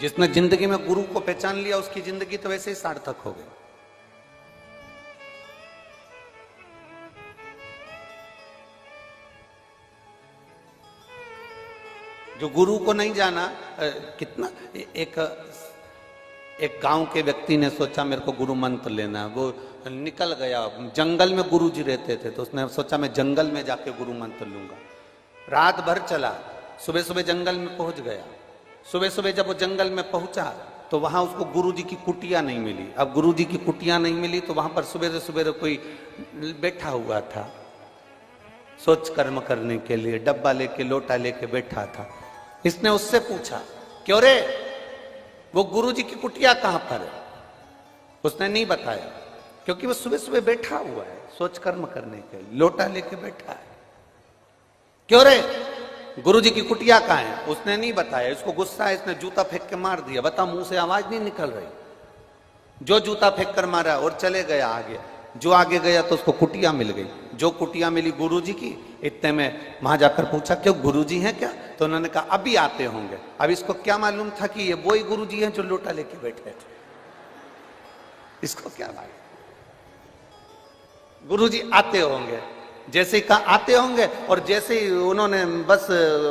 जिसने जिंदगी में गुरु को पहचान लिया उसकी जिंदगी तो वैसे ही सार्थक हो गई। जो गुरु को नहीं जाना, कितना एक गांव के व्यक्ति ने सोचा मेरे को गुरु मंत्र लेना है, वो निकल गया। जंगल में गुरु जी रहते थे तो उसने सोचा मैं जंगल में जाके गुरु मंत्र लूंगा। रात भर चला, सुबह सुबह जंगल में पहुंच गया। सुबह सुबह जब वो जंगल में पहुंचा तो वहां उसको गुरु जी की कुटिया नहीं मिली। अब गुरु जी की कुटिया नहीं मिली तो वहां पर सुबह सुबह कोई बैठा हुआ था सोच कर्म करने के लिए, डब्बा लेके लोटा लेके बैठा था। इसने उससे पूछा, क्यों रे वो गुरु जी की कुटिया कहां पर है? उसने नहीं बताया, क्योंकि वो सुबह सुबह बैठा हुआ है सोच कर्म करने के लिए, लोटा लेके बैठा है। क्यों रे गुरु जी की कुटिया कहां है? उसने नहीं बताया। इसको गुस्सा है, इसने जूता फेंक के मार दिया। बता, मुंह से आवाज नहीं निकल रही। जो जूता फेंक कर मारा और चले गया आगे। जो आगे गया तो उसको कुटिया मिल गई। जो कुटिया मिली गुरु जी की, इतने में वहां जाकर पूछा, क्यों गुरु जी हैं क्या? तो उन्होंने कहा अभी आते होंगे। अब इसको क्या मालूम था कि ये वही गुरु जी हैं जो लोटा लेके बैठे थे। इसको क्या मालूम, गुरु जी आते होंगे। जैसे ही कहा आते होंगे, और जैसे ही उन्होंने बस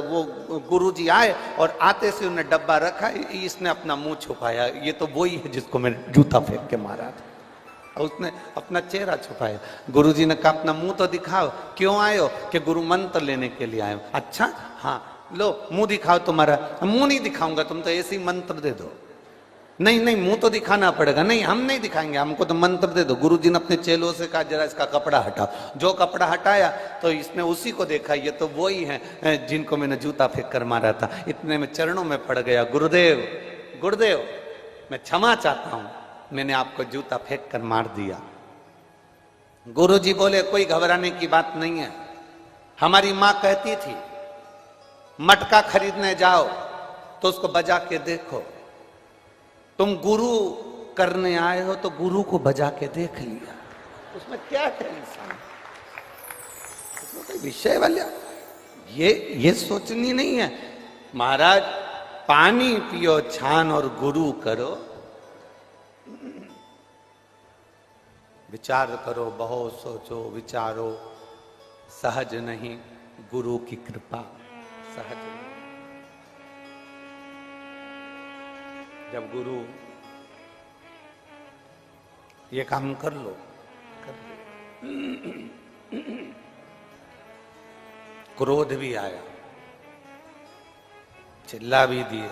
वो गुरु जी आए और आते से उन्हें डब्बा रखा, इसने अपना मुंह छुपाया। ये तो वही है जिसको मैंने जूता फेंक के मारा था। उसने अपना चेहरा छुपाया। गुरुजी ने कहा अपना मुंह तो दिखाओ, क्यों आए हो? कि गुरु मंत्र लेने के लिए आए हो। अच्छा हाँ, लो मुंह दिखाओ तुम्हारा। मुंह नहीं दिखाऊंगा, तुम तो ऐसे ही मंत्र दे दो। नहीं नहीं, मुंह तो दिखाना पड़ेगा। नहीं, हम नहीं दिखाएंगे, हमको तो मंत्र दे दो। गुरुजी ने अपने चेलों से कहा जरा इसका कपड़ा हटाओ। जो कपड़ा हटाया तो इसने उसी को देखा, ये तो वही है जिनको मैंने जूता फेंक कर मारा था। इतने में चरणों में पड़ गया, गुरुदेव गुरुदेव मैं क्षमा चाहता हूं, मैंने आपको जूता फेंक कर मार दिया। गुरुजी बोले कोई घबराने की बात नहीं है। हमारी मां कहती थी मटका खरीदने जाओ तो उसको बजा के देखो। तुम गुरु करने आए हो तो गुरु को बजा के देख लिया। उसमें क्या है इंसान, उसमें कोई विषय वाला ये सोचनी नहीं है। महाराज पानी पियो छान और गुरु करो, विचार करो बहुत सोचो विचारो, सहज नहीं गुरु की कृपा सहज नहीं। जब गुरु ये काम कर लो, क्रोध भी आया, चिल्ला भी दिए,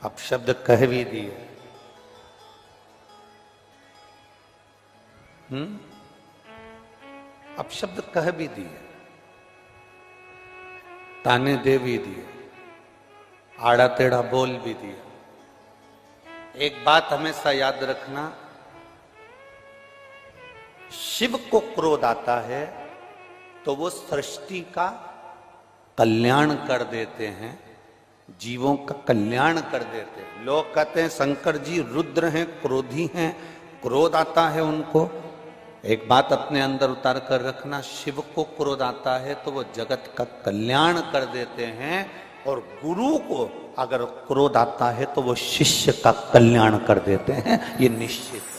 अपशब्द कह भी दिए, अपशब्द कह भी दिए, ताने दे भी दिए, आड़ा टेढ़ा बोल भी दिया। एक बात हमेशा याद रखना, शिव को क्रोध आता है तो वो सृष्टि का कल्याण कर देते हैं, जीवों का कल्याण कर देते हैं। लोग कहते हैं शंकर जी रुद्र हैं, क्रोधी हैं, क्रोध आता है उनको। एक बात अपने अंदर उतार कर रखना, शिव को क्रोध आता है तो वो जगत का कल्याण कर देते हैं, और गुरु को अगर क्रोध आता है तो वो शिष्य का कल्याण कर देते हैं, ये निश्चित है।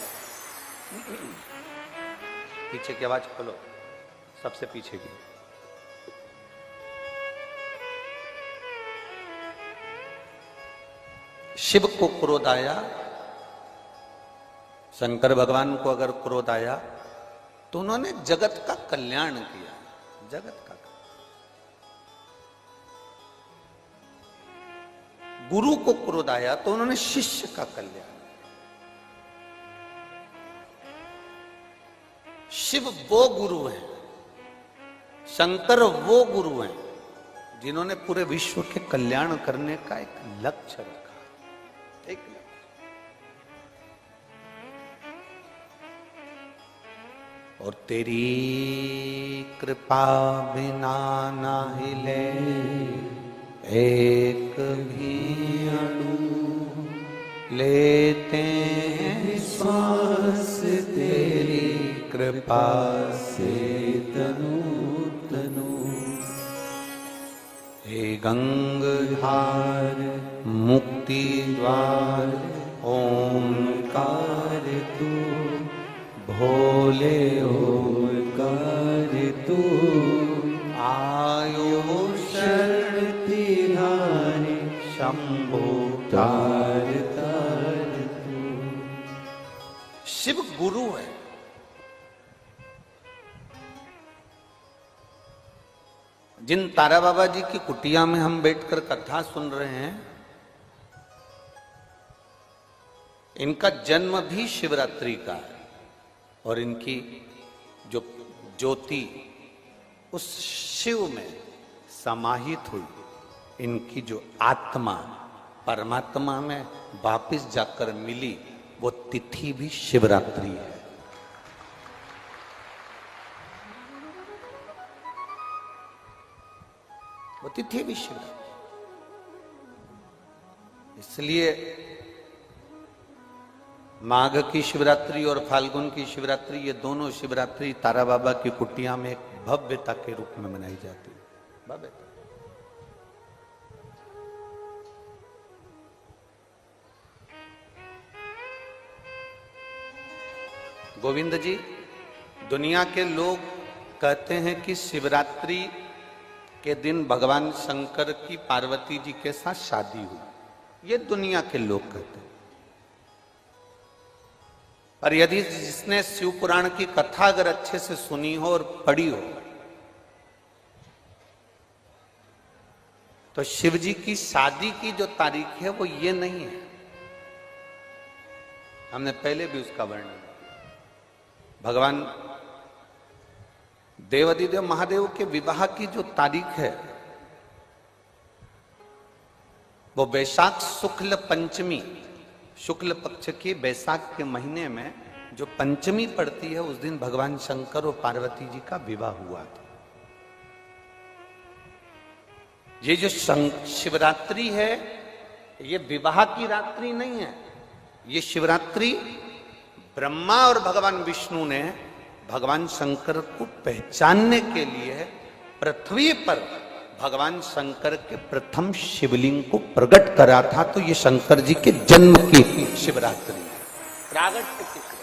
पीछे की आवाज खोलो, सबसे पीछे की। शिव को क्रोध आया, शंकर भगवान को अगर क्रोध आया तो उन्होंने जगत का कल्याण किया, जगत का। गुरु को क्रोध आया तो उन्होंने शिष्य का कल्याण। शिव वो गुरु हैं, शंकर वो गुरु हैं जिन्होंने पूरे विश्व के कल्याण करने का एक लक्ष्य रखा। ठीक है, और तेरी कृपा बिना ना हिले एक भी अणु, लेते हैं श्वास तेरी कृपा से तनु तनु। हे गंगधार मुक्ति द्वार ओंकार तू भोले ओंकार तू आयो शरण तिहारे शंभो तार तार तू। शिव गुरु है। जिन तारा बाबा जी की कुटिया में हम बैठकर कथा सुन रहे हैं, इनका जन्म भी शिवरात्रि का है और इनकी जो ज्योति उस शिव में समाहित हुई, इनकी जो आत्मा परमात्मा में वापस जाकर मिली, वो तिथि भी शिवरात्रि है। वो तिथि भी शिवरात्रि। इसलिए माघ की शिवरात्रि और फाल्गुन की शिवरात्रि, ये दोनों शिवरात्रि तारा बाबा की कुटिया में एक भव्यता के रूप में मनाई जाती है। भव्यता। गोविंद जी, दुनिया के लोग कहते हैं कि शिवरात्रि के दिन भगवान शंकर की पार्वती जी के साथ शादी हुई। ये दुनिया के लोग कहते हैं। और यदि जिसने शिव पुराण की कथा अगर अच्छे से सुनी हो और पढ़ी हो, तो शिव जी की शादी की जो तारीख है वो ये नहीं है। हमने पहले भी उसका वर्णन किया। भगवान देवाधिदेव महादेव के विवाह की जो तारीख है वो वैशाख शुक्ल पंचमी, शुक्ल पक्ष की वैशाख के महीने में जो पंचमी पड़ती है, उस दिन भगवान शंकर और पार्वती जी का विवाह हुआ था। ये जो शिवरात्रि है, ये विवाह की रात्रि नहीं है। ये शिवरात्रि ब्रह्मा और भगवान विष्णु ने भगवान शंकर को पहचानने के लिए पृथ्वी पर भगवान शंकर के प्रथम शिवलिंग को प्रकट करा था। तो ये शंकर जी के जन्म की शिवरात्रि है, प्रागट्य की शिवरात्रि।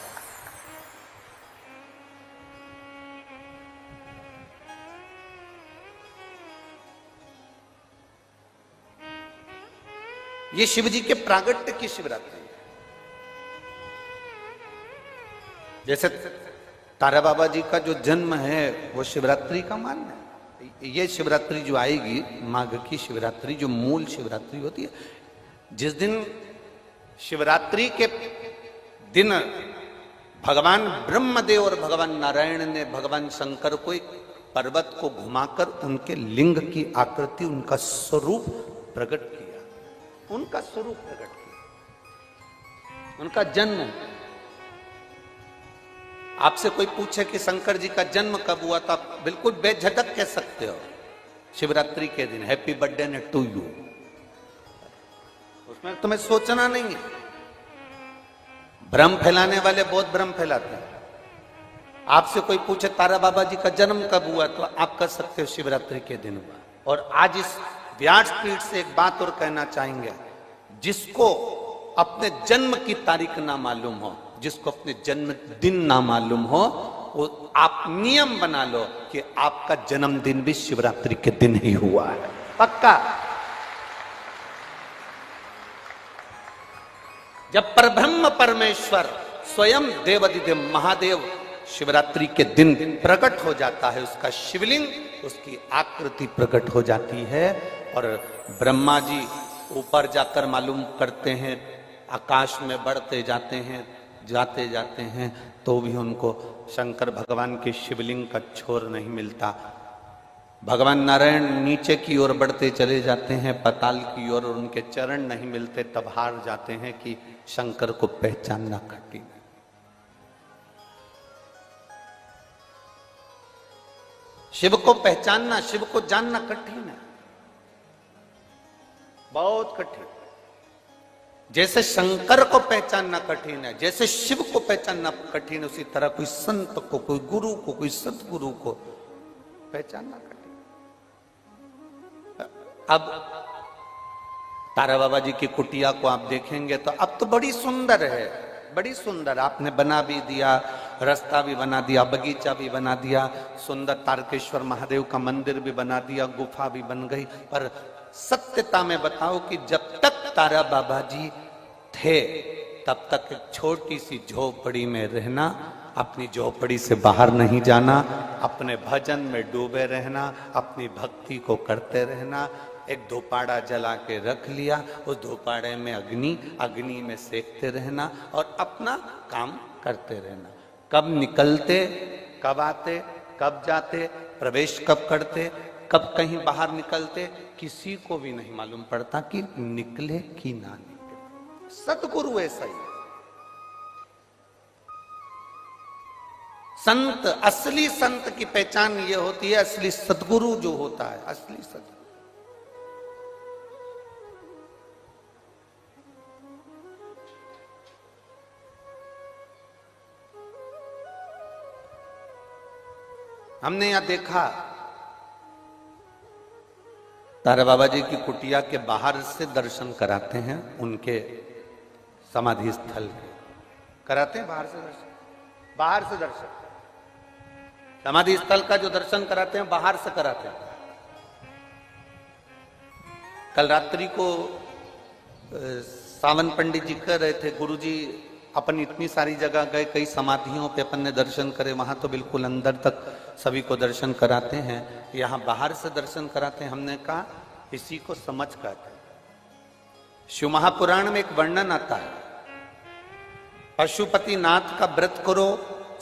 ये शिव जी के प्रागट्य की शिवरात्रि है। जैसे तारा बाबा जी का जो जन्म है वो शिवरात्रि का मान्य है। ये शिवरात्रि जो आएगी, माघ की शिवरात्रि, जो मूल शिवरात्रि होती है, जिस दिन शिवरात्रि के दिन भगवान ब्रह्मदेव और भगवान नारायण ने भगवान शंकर को एक पर्वत को घुमाकर उनके लिंग की आकृति, उनका स्वरूप प्रकट किया। उनका स्वरूप प्रकट किया, उनका जन्म। आपसे कोई पूछे कि शंकर जी का जन्म कब हुआ, तो आप बिल्कुल बेझिझक कह सकते हो शिवरात्रि के दिन, हैप्पी बर्थडे ने टू यू। उसमें तुम्हें सोचना नहीं है। भ्रम फैलाने वाले बहुत भ्रम फैलाते हैं। आपसे कोई पूछे तारा बाबा जी का जन्म कब हुआ, तो आप कह सकते हो शिवरात्रि के दिन हुआ। और आज इस व्यासपीठ से एक बात और कहना चाहेंगे, जिसको अपने जन्म की तारीख ना मालूम हो, जिसको अपने जन्मदिन ना मालूम हो, वो आप नियम बना लो कि आपका जन्मदिन भी शिवरात्रि के दिन ही हुआ है, पक्का। जब परब्रह्म परमेश्वर स्वयं देवाधिदेव महादेव शिवरात्रि के दिन प्रकट हो जाता है, उसका शिवलिंग, उसकी आकृति प्रकट हो जाती है। और ब्रह्मा जी ऊपर जाकर मालूम करते हैं, आकाश में बढ़ते जाते हैं, जाते जाते हैं, तो भी उनको शंकर भगवान के शिवलिंग का छोर नहीं मिलता। भगवान नारायण नीचे की ओर बढ़ते चले जाते हैं, पाताल की ओर, और उनके चरण नहीं मिलते। तब हार जाते हैं कि शंकर को पहचानना कठिन है। शिव को पहचानना, शिव को जानना कठिन है, बहुत कठिन। जैसे शंकर को पहचानना कठिन है, जैसे शिव को पहचानना कठिन है, उसी तरह कोई संत को, कोई गुरु को, कोई सतगुरु को पहचानना कठिन। अब तारा बाबा जी की कुटिया को आप देखेंगे तो अब तो बड़ी सुंदर है, बड़ी सुंदर। आपने बना भी दिया, रास्ता भी बना दिया, बगीचा भी बना दिया, सुंदर तारकेश्वर महादेव का मंदिर भी बना दिया, गुफा भी बन गई। पर सत्यता में बताओ कि जब तक तारा बाबा जी थे तब तक एक छोटी सी झोपड़ी में रहना, अपनी झोपड़ी से बाहर नहीं जाना, अपने भजन में डूबे रहना, अपनी भक्ति को करते रहना। एक धोपाड़ा जला के रख लिया, उस धोपाड़े में अग्नि में सेकते रहना और अपना काम करते रहना। कब निकलते, कब आते, कब जाते, प्रवेश कब करते, कब कहीं बाहर निकलते, किसी को भी नहीं मालूम पड़ता कि निकले कि ना निकले। सतगुरु ऐसा ही। संत, असली संत की पहचान ये होती है, असली सतगुरु जो होता है, असली सतगुरु। हमने यहां देखा तारा बाबा जी की कुटिया के बाहर से दर्शन कराते हैं, उनके समाधि स्थल के कराते हैं, बाहर से दर्शन, बाहर से दर्शन। समाधि स्थल का जो दर्शन कराते हैं बाहर से कराते हैं। कल रात्रि को सावन पंडित जी कह रहे थे, गुरुजी अपन इतनी सारी जगह गए, कई समाधियों पे अपन ने दर्शन करे, वहां तो बिल्कुल अंदर तक सभी को दर्शन कराते हैं, यहाँ बाहर से दर्शन कराते हैं। हमने कहा इसी को समझ कहते हैं। शिव महापुराण में एक वर्णन आता है, पशुपति नाथ का व्रत करो,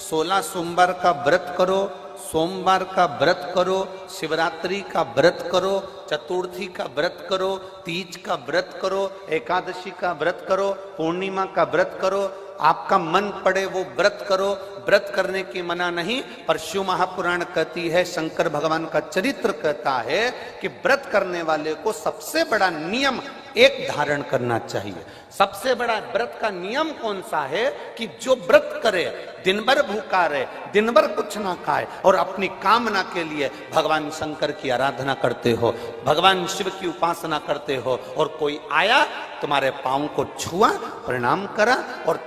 16 सोमवार का व्रत करो, सोमवार का व्रत करो, शिवरात्रि का व्रत करो, चतुर्थी का व्रत करो, तीज का व्रत करो, एकादशी का व्रत करो, पूर्णिमा का व्रत करो, आपका मन पड़े वो व्रत करो। व्रत करने की मना नहीं, पर शिव महापुराण कहती है, शंकर भगवान का चरित्र कहता है कि व्रत करने वाले को सबसे बड़ा नियम एक धारण करना चाहिए। सबसे बड़ा व्रत का नियम कौन सा है कि जो व्रत करे, दिन भर भूखा रहे, दिन भर कुछ ना खाए और अपनी कामना के लिए भगवान शंकर की आराधना करते हो, भगवान शिव की उपासना करते हो, और कोई आया तुम्हारे पांव को छुआ, प्रणाम करा, और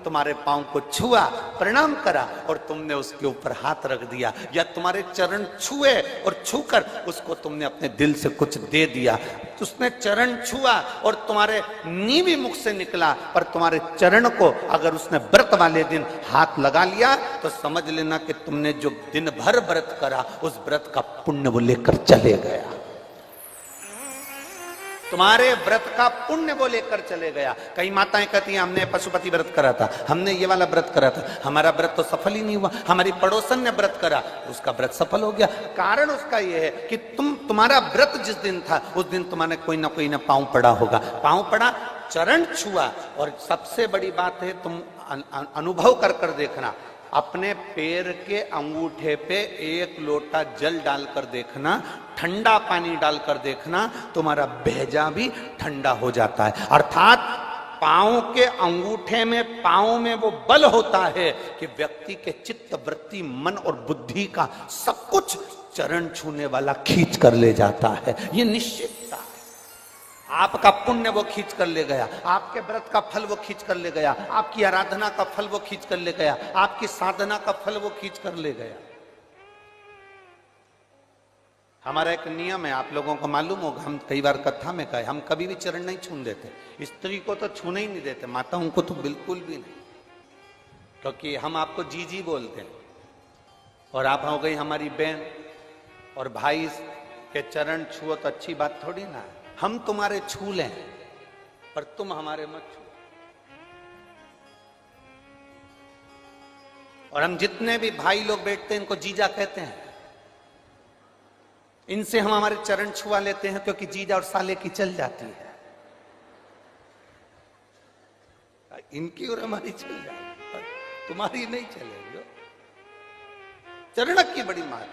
तुम्हारे पांव को छुआ, प्रणाम करा, और तुमने उसके ऊपर हाथ रख दिया, या तुम्हारे चरण छुए और छूकर उसको तुमने अपने दिल से कुछ दे दिया, उसने चरण छुआ और तुम्हारे नीवी मुख से निकला, पर तुम्हारे चरण को अगर उसने व्रत वाले दिन हाथ लगा लिया तो समझ लेना कि तुमने जो दिन भर व्रत करा उस व्रत का पुण्य वो लेकर चले गया, तुम्हारे व्रत का पुण्य वो लेकर चले गया। कई माताएं कहती हैं हमने पशुपति व्रत करा था, हमने ये वाला व्रत करा था, हमारा व्रत तो सफल ही नहीं हुआ, हमारी पड़ोसन ने व्रत करा उसका व्रत सफल हो गया। कारण उसका ये है कि तुम्हारा व्रत जिस दिन था उस दिन तुम्हारे कोई ना पांव पड़ा होगा, पांव पड़ा, चरण छुआ, और सबसे बड़ी बात है तुम अनुभव कर देखना, अपने पैर के अंगूठे पे एक लोटा जल डालकर देखना, ठंडा पानी डालकर देखना, तुम्हारा भेजा भी ठंडा हो जाता है। अर्थात पांव के अंगूठे में, पांव में वो बल होता है कि व्यक्ति के चित्त, वृत्ति, मन और बुद्धि का सब कुछ चरण छूने वाला खींच कर ले जाता है। ये निश्चितता है। आपका पुण्य वो खींच कर ले गया, आपके व्रत का फल वो खींच कर ले गया, आपकी आराधना का फल वो खींच कर ले गया, आपकी साधना का फल वो खींच कर ले गया। हमारा एक नियम है, आप लोगों को मालूम होगा, हम कई बार कथा में कहे, हम कभी भी चरण नहीं छूने देते, स्त्री को तो छूने ही नहीं देते, माताओं को तो बिल्कुल भी नहीं, क्योंकि हम आपको जीजी बोलते हैं और आप हो गई हमारी बहन, और भाई के चरण छुओ तो अच्छी बात थोड़ी ना है। हम तुम्हारे छू लें पर तुम हमारे मत छू। और हम जितने भी भाई लोग बैठते हैं इनको जीजा कहते हैं, इनसे हम हमारे चरण छुआ लेते हैं क्योंकि जीजा और साले की चल जाती है, इनकी और हमारी चल जाती है, तुम्हारी नहीं चलेगी। चरण की बड़ी मात,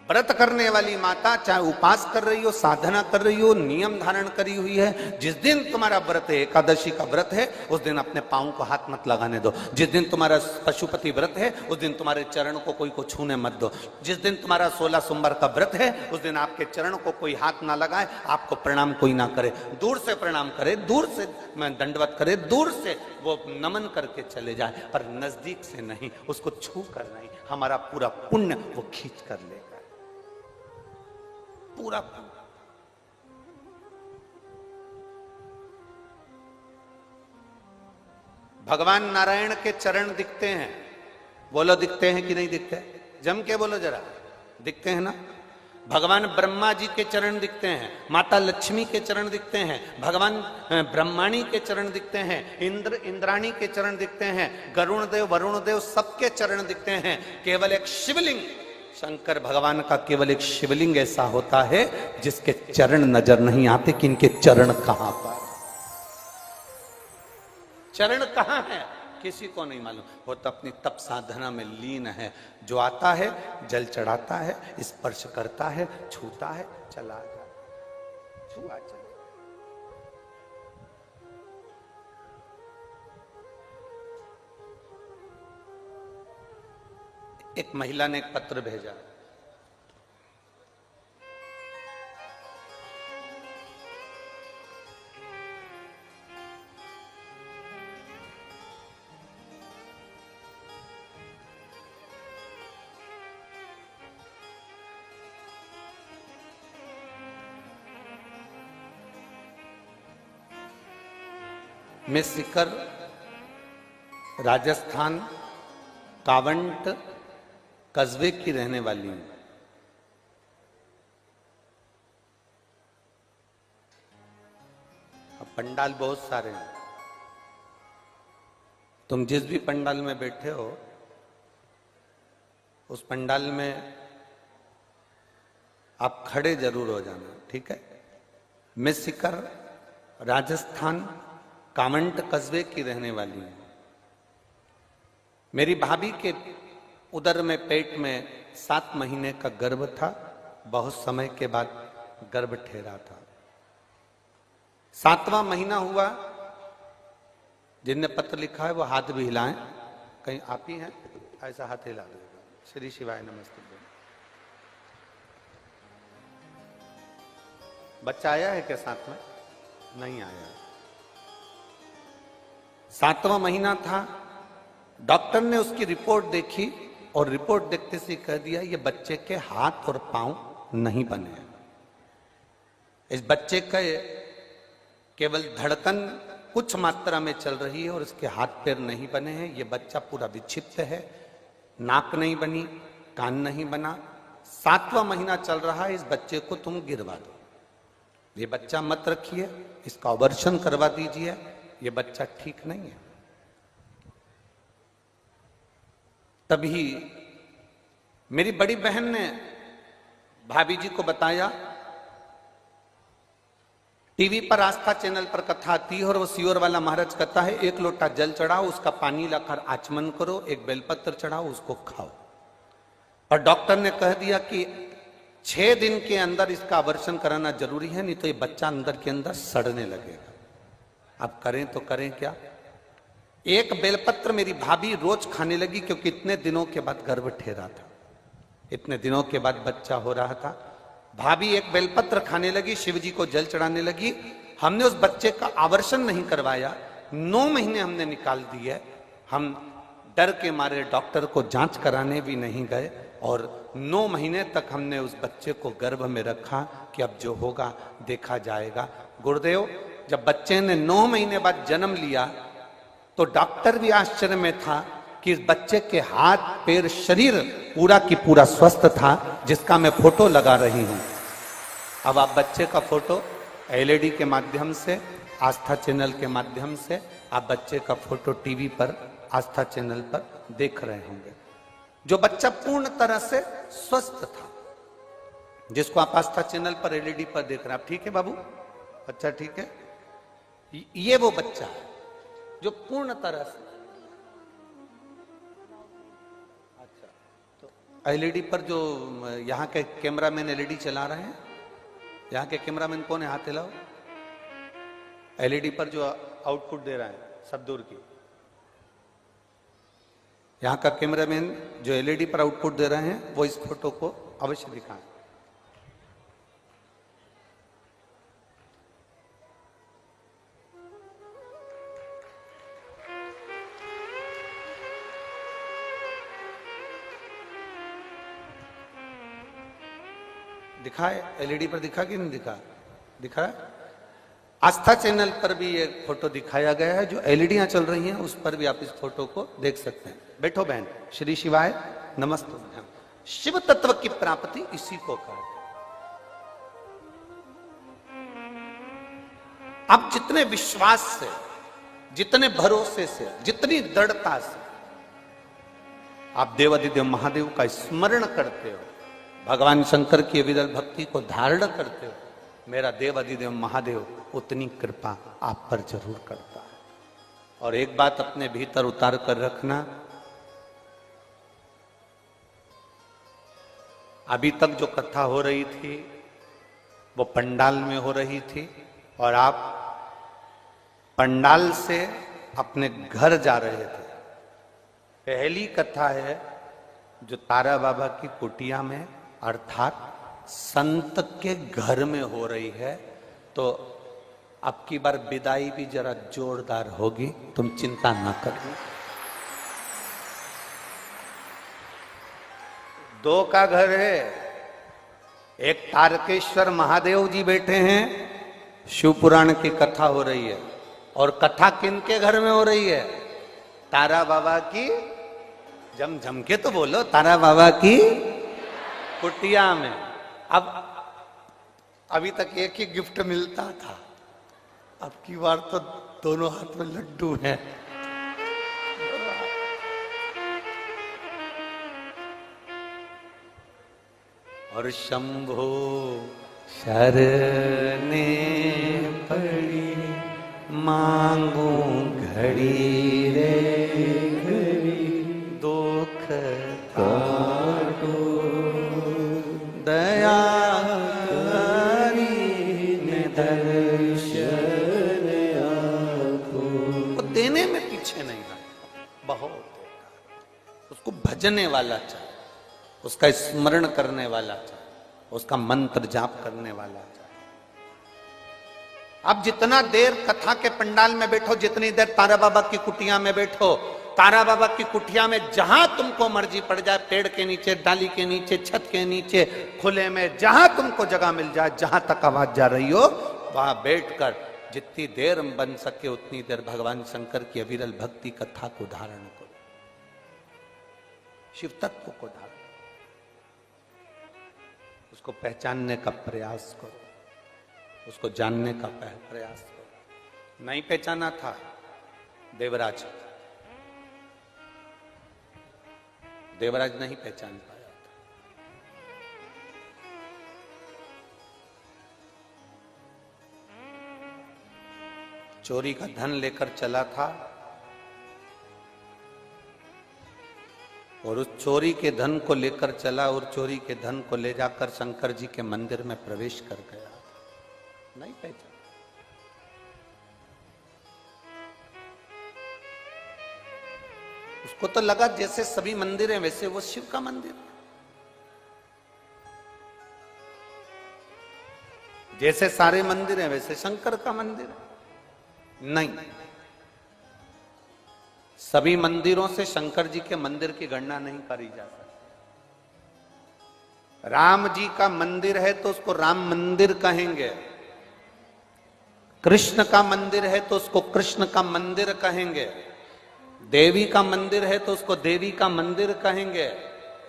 व्रत करने वाली माता चाहे उपास कर रही हो, साधना कर रही हो, नियम धारण करी हुई है, जिस दिन तुम्हारा व्रत है, एकादशी का व्रत है, उस दिन अपने पांव को हाथ मत लगाने दो। जिस दिन तुम्हारा पशुपति व्रत है, उस दिन तुम्हारे चरण को कोई को छूने मत दो। जिस दिन तुम्हारा 16 सोमवार का व्रत है, उस दिन आपके चरण को कोई हाथ ना लगाए, आपको प्रणाम कोई ना करे। दूर से प्रणाम करे, दूर से दंडवत करे, दूर से वो नमन करके चले जाए, पर नजदीक से नहीं, उसको छू कर नहीं। हमारा पूरा पुण्य वो खींच कर लेगा, पूरा। भगवान नारायण के चरण दिखते हैं, बोलो दिखते हैं कि नहीं दिखते? जम के बोलो जरा, दिखते हैं ना? भगवान ब्रह्मा जी के चरण दिखते हैं, माता लक्ष्मी के चरण दिखते हैं, भगवान ब्रह्माणी के चरण दिखते हैं, इंद्राणी के चरण दिखते हैं, गरुण देव वरुण देव सबके चरण दिखते हैं। केवल एक शिवलिंग, शंकर भगवान का केवल एक शिवलिंग ऐसा होता है जिसके चरण नजर नहीं आते कि इनके चरण कहां पर, चरण कहां है किसी को नहीं मालूम। वो तो अपनी तप साधना में लीन है। जो आता है जल चढ़ाता है, स्पर्श करता है, छूता है, चला जाता, छुआ चला। एक महिला ने एक पत्र भेजा, मैं सीकर राजस्थान कावंट कस्बे की रहने वाली हूं। अब पंडाल बहुत सारे हैं, तुम जिस भी पंडाल में बैठे हो उस पंडाल में आप खड़े जरूर हो जाना, ठीक है? मैं सीकर राजस्थान कावंट कस्बे की रहने वाली हूं। मेरी भाभी के उदर में पेट में 7 महीने का गर्भ था। बहुत समय के बाद गर्भ ठहरा था। 7वां महीना हुआ। जिनने पत्र लिखा है वो हाथ भी हिलाएं, कहीं आप ही हैं ऐसा हाथ हिला देगा। श्री शिवाय नमस्ते। बच्चा आया है क्या साथ में? नहीं आया। 7वां महीना था। डॉक्टर ने उसकी रिपोर्ट देखी और रिपोर्ट देखते से कह दिया ये बच्चे के हाथ और पांव नहीं बने हैं। इस बच्चे का केवल धड़कन कुछ मात्रा में चल रही है और इसके हाथ पैर नहीं बने हैं। ये बच्चा पूरा विक्षिप्त है, नाक नहीं बनी, कान नहीं बना। 7वां महीना चल रहा है। इस बच्चे को तुम गिरवा दो, ये बच्चा मत रखिए, इसका ऑपरेशन करवा दीजिए, ये बच्चा ठीक नहीं है। तभी मेरी बड़ी बहन ने भाभी जी को बताया। टीवी पर आस्था चैनल पर कथा आती है और वो सियोर वाला महाराज कहता है 1 लोटा जल चढ़ाओ, उसका पानी लाकर आचमन करो, 1 बेलपत्र चढ़ाओ, उसको खाओ। और डॉक्टर ने कह दिया कि 6 दिन के अंदर इसका ऑपरेशन कराना जरूरी है, नहीं तो ये बच्चा अंदर के अंदर सड़ने लगेगा। अब करें तो करें क्या? 1 बेलपत्र मेरी भाभी रोज खाने लगी, क्योंकि इतने दिनों के बाद गर्भ ठहरा था, इतने दिनों के बाद बच्चा हो रहा था। भाभी 1 बेलपत्र खाने लगी, शिव जी को जल चढ़ाने लगी। हमने उस बच्चे का ऑपरेशन नहीं करवाया, 9 महीने हमने निकाल दिए। हम डर के मारे डॉक्टर को जांच कराने भी नहीं गए और 9 महीने तक हमने उस बच्चे को गर्भ में रखा कि अब जो होगा देखा जाएगा। गुरुदेव, जब बच्चे ने 9 महीने बाद जन्म लिया तो डॉक्टर भी आश्चर्य में था कि इस बच्चे के हाथ पैर शरीर पूरा की पूरा स्वस्थ था, जिसका मैं फोटो लगा रही हूं। अब आप बच्चे का फोटो एलईडी के माध्यम से, आस्था चैनल के माध्यम से आप बच्चे का फोटो टीवी पर आस्था चैनल पर देख रहे होंगे। जो बच्चा पूर्ण तरह से स्वस्थ था, जिसको आप आस्था चैनल पर एलईडी पर देख रहे हैं। आप ठीक है बाबू? अच्छा ठीक है। ये वो बच्चा है जो पूर्ण तरह से, अच्छा तो एलईडी पर जो यहाँ के कैमरामैन एलईडी चला रहे हैं, यहाँ के कैमरामैन कौन है, हाथ हिलाओ। एलईडी पर जो आउटपुट दे रहा है सब दूर की, यहाँ का कैमरामैन जो एलईडी पर आउटपुट दे रहे हैं वो इस फोटो को अवश्य दिखाएं। दिखा है एलईडी पर, दिखा कि नहीं दिखा, दिखा है। आस्था चैनल पर भी ये फोटो दिखाया गया है, जो एलईडियां चल रही हैं उस पर भी आप इस फोटो को देख सकते हैं। बैठो बहन, श्री शिवाय नमस्ते। शिव तत्व की प्राप्ति इसी को कहते हैं। आप जितने विश्वास से, जितने भरोसे से, जितनी दृढ़ता से आप देवादिदेव महादेव का स्मरण करते हो, भगवान शंकर की विरल भक्ति को धारण करते हो, मेरा देवादिदेव महादेव उतनी कृपा आप पर जरूर करता है। और एक बात अपने भीतर उतार कर रखना, अभी तक जो कथा हो रही थी वो पंडाल में हो रही थी और आप पंडाल से अपने घर जा रहे थे। पहली कथा है जो तारा बाबा की कुटिया में अर्थात संत के घर में हो रही है। तो अब की बार विदाई भी जरा जोरदार होगी, तुम चिंता ना करो। दो का घर है, एक तारकेश्वर महादेव जी बैठे हैं, शिव पुराण की कथा हो रही है। और कथा किनके घर में हो रही है? तारा बाबा की, जम जम के तो बोलो, तारा बाबा की कुटिया में। अब अभी तक एक ही गिफ्ट मिलता था, अब की बार तो दोनों हाथ में लड्डू हैं। और शंभो शरणे पड़ी मांगू घड़ी रे घड़ी, दुख काटो दया देने में पीछे नहीं है, बहुत देता। उसको भजने वाला चाहिए, उसका स्मरण करने वाला चाहिए, उसका मंत्र जाप करने वाला चाहिए। अब जितना देर कथा के पंडाल में बैठो, जितनी देर तारा बाबा की कुटिया में बैठो, तारा बाबा की कुटिया में जहां तुमको मर्जी पड़ जाए, पेड़ के नीचे, डाली के नीचे, छत के नीचे, खुले में, जहां तुमको जगह मिल जाए, जहां तक आवाज जा रही हो, वहां बैठकर जितनी देर बन सके उतनी देर भगवान शंकर की अविरल भक्ति कथा को धारण करो, शिव तत्व को धारण, उसको पहचानने का प्रयास करो, उसको जानने का प्रयास करो। नहीं पहचाना था देवराज, देवराज नहीं पहचान पाया। चोरी का धन लेकर चला था और उस चोरी के धन को लेकर चला और चोरी के धन को ले जाकर शंकर जी के मंदिर में प्रवेश कर गया। नहीं पहचान। उसको तो लगा जैसे सभी मंदिर हैं वैसे वो शिव का मंदिर है, जैसे सारे मंदिर हैं वैसे शंकर का मंदिर है। नहीं, सभी मंदिरों से शंकर जी के मंदिर की गणना नहीं करी जा सकती। राम जी का मंदिर है तो उसको राम मंदिर कहेंगे, कृष्ण का मंदिर है तो उसको कृष्ण का मंदिर कहेंगे, देवी का मंदिर है तो उसको देवी का मंदिर कहेंगे,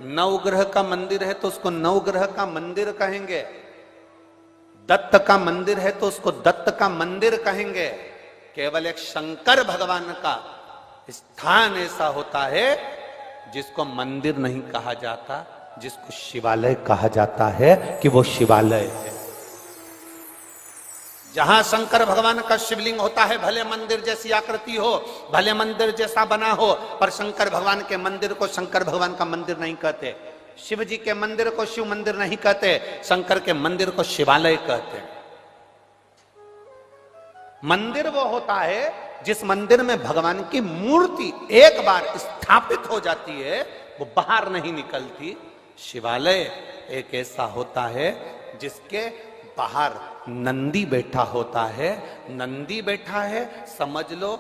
नवग्रह का मंदिर है तो उसको नवग्रह का मंदिर कहेंगे, दत्त का मंदिर है तो उसको दत्त का मंदिर कहेंगे। केवल एक शंकर भगवान का स्थान ऐसा होता है जिसको मंदिर नहीं कहा जाता, जिसको शिवालय कहा जाता है कि वो शिवालय है। जहां शंकर भगवान का शिवलिंग होता है, भले मंदिर जैसी आकृति हो, भले मंदिर जैसा बना हो, पर शंकर भगवान के मंदिर को शंकर भगवान का मंदिर नहीं कहते। शिव जी के मंदिर को शिव मंदिर नहीं कहते, शंकर के मंदिर को शिवालय कहते हैं। मंदिर वो होता है जिस मंदिर में भगवान की मूर्ति एक बार स्थापित हो जाती है, वो बाहर नहीं निकलती। शिवालय एक ऐसा होता है जिसके बाहर नंदी बैठा होता है। नंदी बैठा है, समझ लो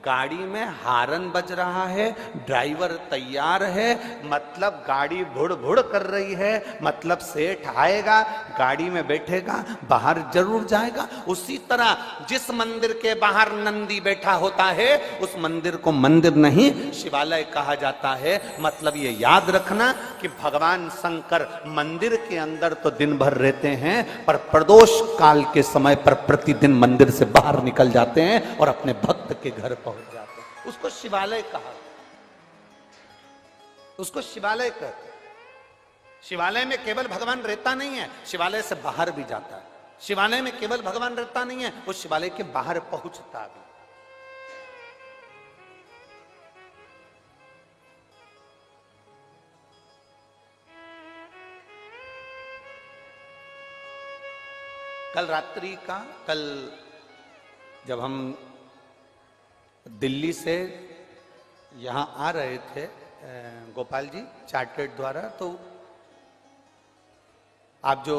गाड़ी में हारन बज रहा है, ड्राइवर तैयार है, मतलब गाड़ी भुड़ भुड़ कर रही है, मतलब सेठ आएगा, गाड़ी में बैठेगा, बाहर जरूर जाएगा। उसी तरह जिस मंदिर के बाहर नंदी बैठा होता है, उस मंदिर को मंदिर नहीं शिवालय कहा जाता है। मतलब ये याद रखना कि भगवान शंकर मंदिर के अंदर तो दिन भर रहते हैं, पर प्रदोष काल के समय पर प्रतिदिन मंदिर से बाहर निकल जाते हैं और अपने भक्त के घर पहुंच जाते हैं। उसको शिवालय कहा, उसको शिवालय कहते हैं। शिवालय में केवल भगवान रहता नहीं है, शिवालय से बाहर भी जाता है। शिवालय में केवल भगवान रहता नहीं है, वो शिवालय के बाहर पहुंचता भी। कल जब हम दिल्ली से यहाँ आ रहे थे गोपाल जी चार्टर्ड द्वारा, तो आप जो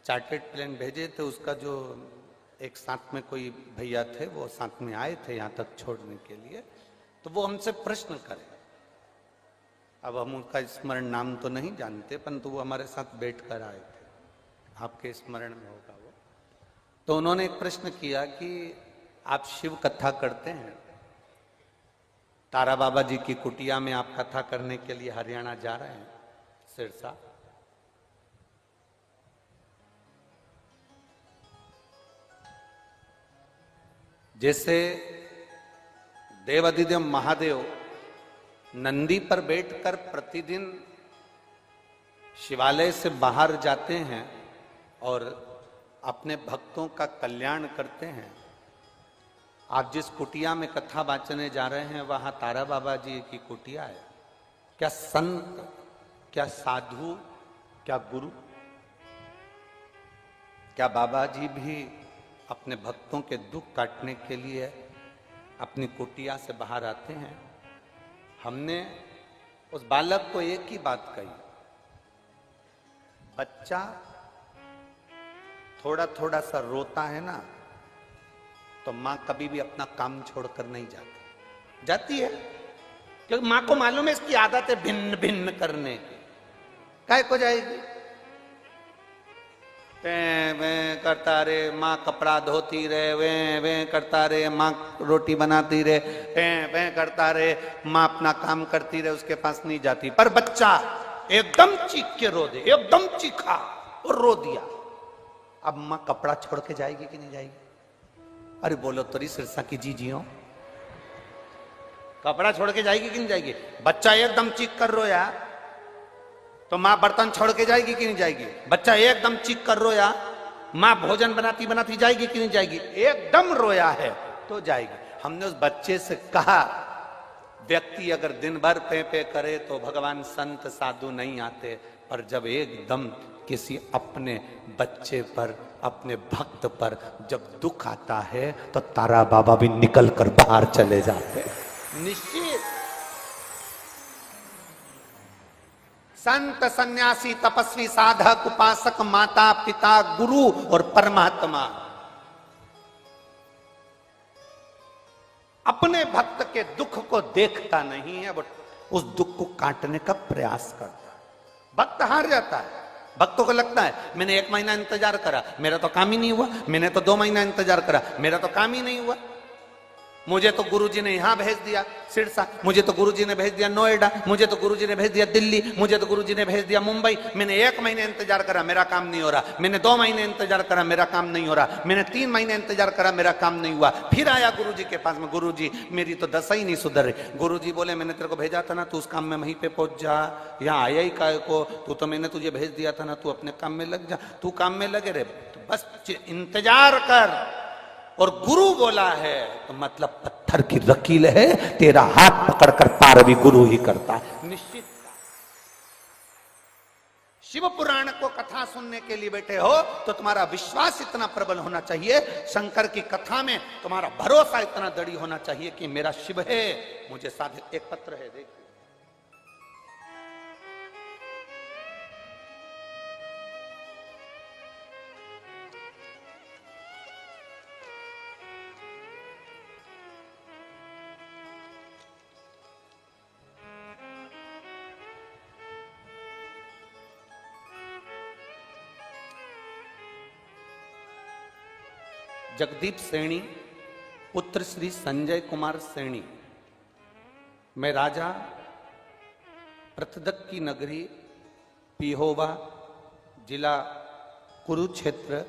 चार्टर्ड प्लेन भेजे थे उसका जो एक साथ में कोई भैया थे, वो साथ में आए थे यहाँ तक छोड़ने के लिए, तो वो हमसे प्रश्न करे। अब हम उनका स्मरण नाम तो नहीं जानते, परंतु वो हमारे साथ बैठ कर आए थे, आपके स्मरण में होगा वो। तो उन्होंने एक प्रश्न किया कि आप शिव कथा करते हैं, तारा बाबा जी की कुटिया में आप कथा करने के लिए हरियाणा जा रहे हैं, सिरसा। जैसे देवाधिदेव महादेव नंदी पर बैठकर प्रतिदिन शिवालय से बाहर जाते हैं और अपने भक्तों का कल्याण करते हैं, आप जिस कुटिया में कथा वाचने जा रहे हैं वहां तारा बाबा जी की कुटिया है। क्या संत, क्या साधु, क्या गुरु, क्या बाबा जी भी अपने भक्तों के दुख काटने के लिए अपनी कुटिया से बाहर आते हैं? हमने उस बालक को एक ही बात कही, बच्चा थोड़ा थोड़ा सा रोता है ना, तो मां कभी भी अपना काम छोड़कर नहीं जाती है, क्योंकि मां को मालूम है इसकी आदत है भिन्न भिन्न करने की। काय को जाएगी? वे करता रे, माँ कपड़ा धोती रहे, वे करता रे, माँ रोटी बनाती रहे, वे करता रहे, माँ अपना काम करती रहे, उसके पास नहीं जाती। पर बच्चा एकदम चीख के रो दे, एकदम चीखा और रो दिया, अब माँ कपड़ा छोड़ के जाएगी कि नहीं जाएगी? अरे बोलो तोरी सिरसा की जी जियो, कपड़ा छोड़ के जाएगी कि नहीं जाएगी? बच्चा एकदम चीख कर रोया तो माँ बर्तन छोड़ के जाएगी कि नहीं जाएगी? बच्चा एकदम चीख कर रोया, माँ भोजन बनाती बनाती जाएगी कि नहीं जाएगी? एकदम रोया है तो जाएगी। हमने उस बच्चे से कहा, व्यक्ति अगर दिन भर पे पे करे तो भगवान संत साधु नहीं आते, पर जब एकदम किसी अपने बच्चे पर, अपने भक्त पर जब दुख आता है तो तारा बाबा भी निकल कर बाहर चले जाते हैं। निश्चित संत, सन्यासी, तपस्वी, साधक, उपासक, माता पिता, गुरु और परमात्मा अपने भक्त के दुख को देखता नहीं है, वो उस दुख को काटने का प्रयास करता है। भक्त हार जाता है, भक्तों को लगता है मैंने 1 महीना इंतजार करा, मेरा तो काम ही नहीं हुआ, मैंने तो 2 महीना इंतजार करा, मेरा तो काम ही नहीं हुआ, मुझे तो गुरुजी ने यहां भेज दिया सिरसा, मुझे तो गुरुजी ने भेज दिया नोएडा, मुझे तो गुरुजी ने भेज दिया दिल्ली, मुझे तो गुरुजी ने भेज दिया मुंबई, मैंने 1 महीने इंतजार करा, मेरा काम नहीं हो रहा, मैंने 2 महीने इंतजार करा, मेरा काम नहीं हो रहा, मैंने 3 महीने इंतजार करा, मेरा काम नहीं हुआ। फिर आया गुरुजी के पास में, गुरुजी मेरी तो दशा ही नहीं सुधर रही। गुरुजी बोले मैंने तेरे को भेजा था ना, तू उस काम में वहीं पे पहुंच जा, यहाँ आया ही काय को, तू तो मैंने तुझे भेज दिया था ना, तू अपने काम में लग जा, तू काम में लगे रे, तो बस इंतजार कर। और गुरु बोला है तो मतलब पत्थर की लकीर है, तेरा हाथ पकड़कर पार भी गुरु ही करता है। निश्चित शिव पुराण को कथा सुनने के लिए बैठे हो तो तुम्हारा विश्वास इतना प्रबल होना चाहिए, शंकर की कथा में तुम्हारा भरोसा इतना दृढ़ होना चाहिए कि मेरा शिव है, मुझे साध। एक पत्र है, देखिए। जगदीप सैणी पुत्र श्री संजय कुमार सैणी, मैं राजा पृथदक की नगरी पिहोवा, जिला कुरुक्षेत्र,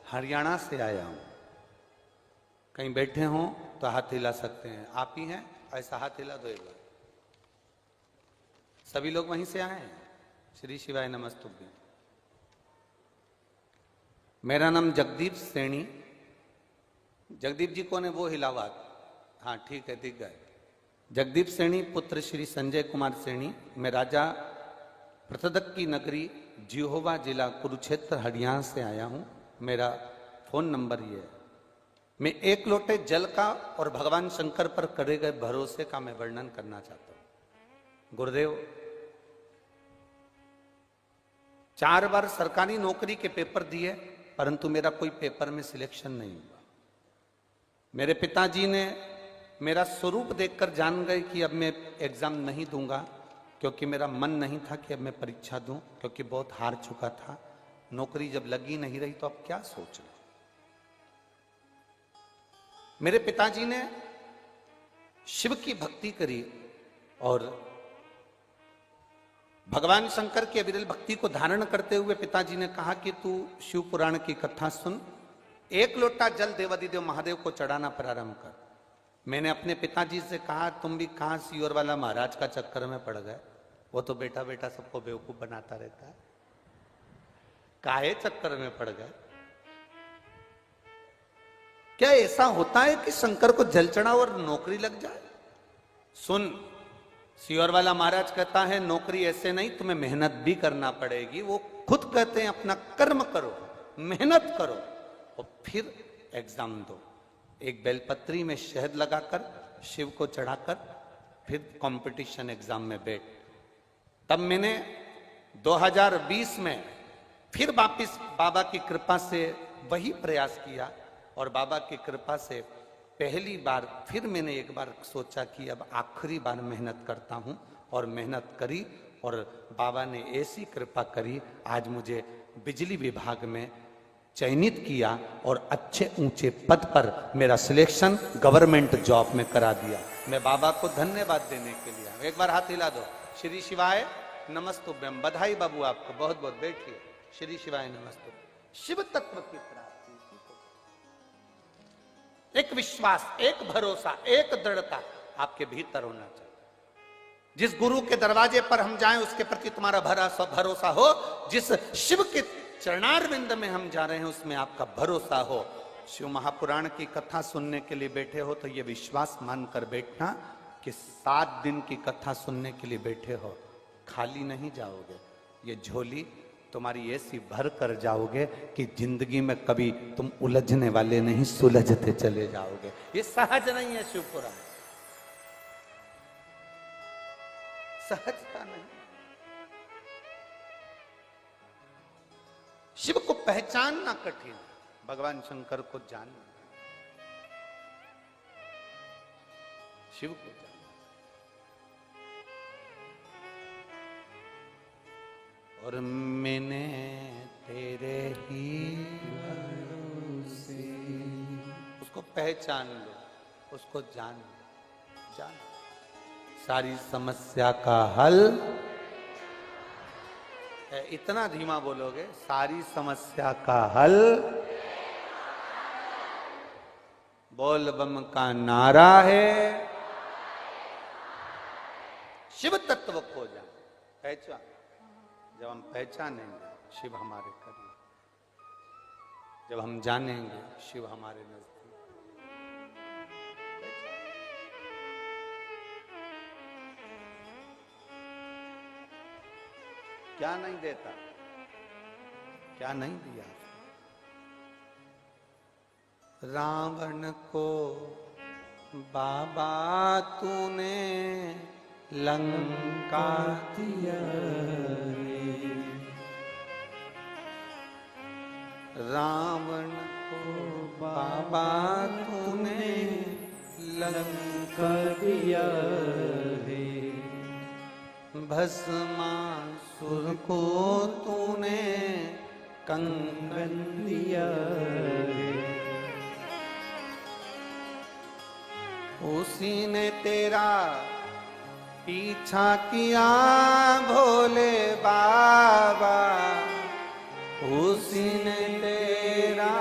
हरियाणा से आया हूं। कहीं बैठे हों तो हाथ हिला सकते हैं। आप ही हैं? ऐसा हाथ हिला दो एक बार। सभी लोग वहीं से आए हैं। श्री शिवाय नमस्तुभ्यं। मेरा नाम जगदीप सैणी। जगदीप जी कौन है? वो हिलावा। हाँ ठीक है, दिख गए। जगदीप सैणी पुत्र श्री संजय कुमार सैणी, मैं राजा पृथदक की नगरी जिहोवा, जिला कुरुक्षेत्र, हरियाणा से आया हूं। मेरा फोन नंबर ये है। मैं एक लोटे जल का और भगवान शंकर पर करे गए भरोसे का मैं वर्णन करना चाहता हूं। गुरुदेव, 4 बार सरकारी नौकरी के पेपर दिए, परंतु मेरा कोई पेपर में सिलेक्शन नहीं हुआ। मेरे पिताजी ने मेरा स्वरूप देखकर जान गए कि अब मैं एग्जाम नहीं दूंगा, क्योंकि मेरा मन नहीं था कि अब मैं परीक्षा दूं, क्योंकि बहुत हार चुका था। नौकरी जब लगी नहीं रही तो अब क्या सोच रहे। मेरे पिताजी ने शिव की भक्ति करी और भगवान शंकर की अविरल भक्ति को धारण करते हुए पिताजी ने कहा कि तू शिव पुराण की कथा सुन, 1 लोटा जल देवादिदेव महादेव को चढ़ाना प्रारंभ कर। मैंने अपने पिताजी से कहा, तुम भी कहां सियोर वाला महाराज का चक्कर में पड़ गए? वो तो बेटा बेटा सबको बेवकूफ बनाता रहता है, काहे चक्कर में पड़ गए? क्या ऐसा होता है कि शंकर को जल चढ़ाओ और नौकरी लग जाए? सुन, सियोर वाला महाराज कहता है नौकरी ऐसे नहीं, तुम्हें मेहनत भी करना पड़ेगी। वो खुद कहते हैं अपना कर्म करो, मेहनत करो और फिर एग्जाम दो। एक बेलपत्री में शहद लगाकर शिव को चढ़ाकर फिर कंपटीशन एग्जाम में बैठ। तब मैंने 2020 में फिर वापिस बाबा की कृपा से वही प्रयास किया और बाबा की कृपा से पहली बार फिर मैंने एक बार सोचा कि अब आखिरी बार मेहनत करता हूं, और मेहनत करी और बाबा ने ऐसी कृपा करी, आज मुझे बिजली विभाग में चयनित किया और अच्छे ऊंचे पद पर मेरा सिलेक्शन गवर्नमेंट जॉब में करा दिया। मैं बाबा को धन्यवाद देने के लिए, एक बार हाथ हिला दो। श्री शिवाय नमस्तुभ्यं। बधाई बाबू आपको, बहुत बहुत बैठिए। श्री शिवाय नमस्तुभ्यं। शिव तत्व की प्राप्ति, एक विश्वास, एक भरोसा, एक दृढ़ता आपके भीतर होना चाहिए। जिस गुरु के दरवाजे पर हम जाएं उसके प्रति तुम्हारा भरोसा हो, जिस शिव के चरणारविंद में हम जा रहे हैं उसमें आपका भरोसा हो। शिव महापुराण की कथा सुनने के लिए बैठे हो तो यह विश्वास मानकर बैठना कि 7 दिन की कथा सुनने के लिए बैठे हो, खाली नहीं जाओगे। ये झोली तुम्हारी ऐसी भर कर जाओगे कि जिंदगी में कभी तुम उलझने वाले नहीं, सुलझते चले जाओगे। ये सहज नहीं है शिव पुराण, सहजता नहीं। शिव को पहचानना कठिन, भगवान शंकर को जानना, शिव को जानना। और मैंने तेरे ही भरोसे, उसको पहचान लो, उसको जान लो, जान। सारी समस्या का हल, इतना धीमा बोलोगे, सारी समस्या का हल बोल बम का नारा है। शिव तत्व को जान, पहचान। जब हम पहचानेंगे शिव हमारे करीब, जब हम जानेंगे शिव हमारे नजदीक। क्या नहीं देता? क्या नहीं दिया। रावण को बाबा तूने लंका दिया रे, रावण को बाबा तूने लंका दिया रे, भस्मासुर को तूने कंगन दिया रे, उसी ने तेरा पीछा किया भोले बाबा, उसी ने तेरा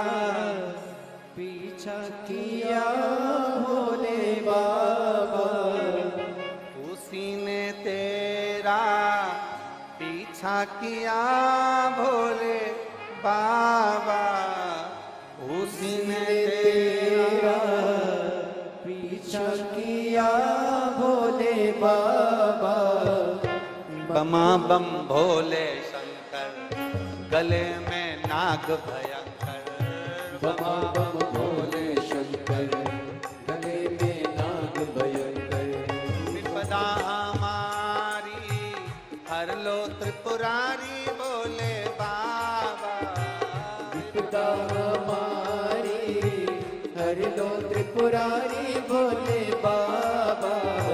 पीछा किया भोले बाबा, उसी ने तेरा पीछा किया भोले बाबा, उसी ने तेरा पीछा किया भोले बाबा। बमा बम भोले शंकर, गले में नाग भयंकर, बमा बम भोले शंकर, गले में नाग भयंकर, विपदा हमारी हर लो त्रिपुरारी भोले बाबा, विपदा हमारी हर लो त्रिपुरारी भोले बाबा, ओ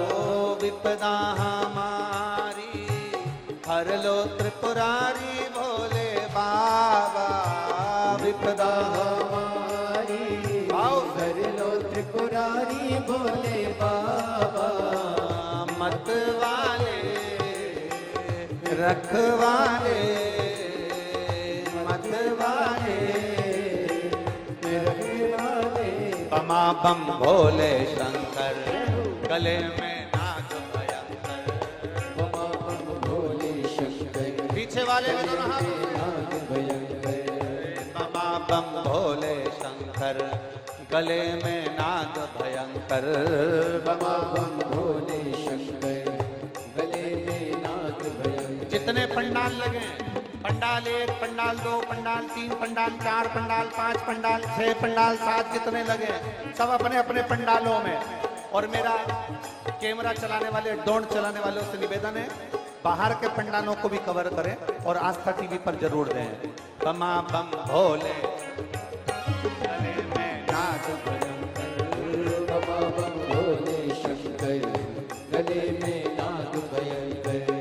विपदा हमारी हर लो त्रिपुरारी भोले बाबा, विपदा हमारी हर लो त्रिपुरारी भोले बाबा, मत वाले रखवाले, मत वाले रखवाले, बमा बम भोले शंकर, गले में नाग भयंकर, बमा बम भोले शंकर, पीछे वाले में दोनों हाथ, नाग भयंकर, बमा बम भोले शंकर, गले में नाग भयंकर, बमा बम भोले शंकर, गले में नाग भयंकर। जितने पंडाल लगे, पंडाल 1, पंडाल 2, पंडाल 3, पंडाल 4, पंडाल 5, पंडाल 6, पंडाल 7 जितने लगे, सब अपने अपने पंडालों में। और मेरा कैमरा चलाने वाले, ड्रोन चलाने वालों से निवेदन है, बाहर के पंडालों को भी कवर करें और आस्था टीवी पर जरूर दें। बमा बम भोले, गले में नाग भयंकर, बमा बम भोले शंकर, गले में नाग भयंकर।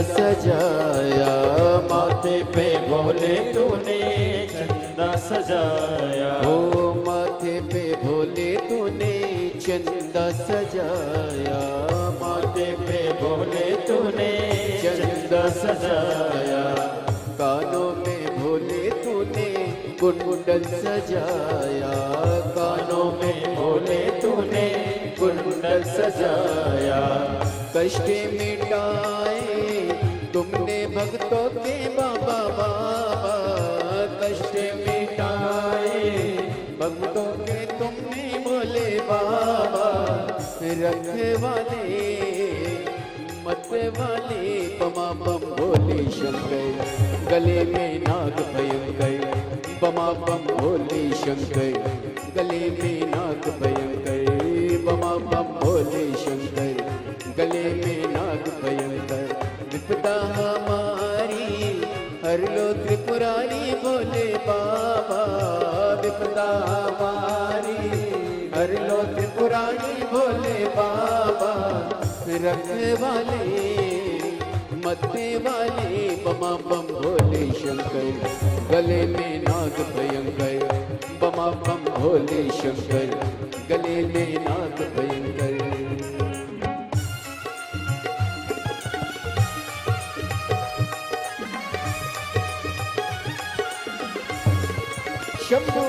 सजाया, माथे पे भोले तूने चंदा सजाया। ओ माथे पे भोले तूने चंदा सजाया, माथे पे भोले तूने चंदा सजाया। कानों में भोले तूने कुंडल सजाया, कानों में भोले तूने कुंडल सजाया। कष्ट मिटाए तुमने भक्तों के बाबा बाबा, कष्ट मिटाए भक्तों के तुमने भोले बाबा। रखवाले मत वाले बमा बम भोले शंकर, गले में नाग भयंकर बमा बम भोले शंकर, गले में नाग भयंकर बमा बम भोले शंकर, गले में नाग भयंकर। विपदा हमारी हर लो त्रिपुरारी भोले बाबा, विपदा हमारी हर लो त्रिपुरारी भोले बाबा। रखवाले मत्ते वाले बमा बम भोले शंकर, गले में नाग भयंकर बमा बम भोले शंकर, गले में नाग भयंकर। शंभू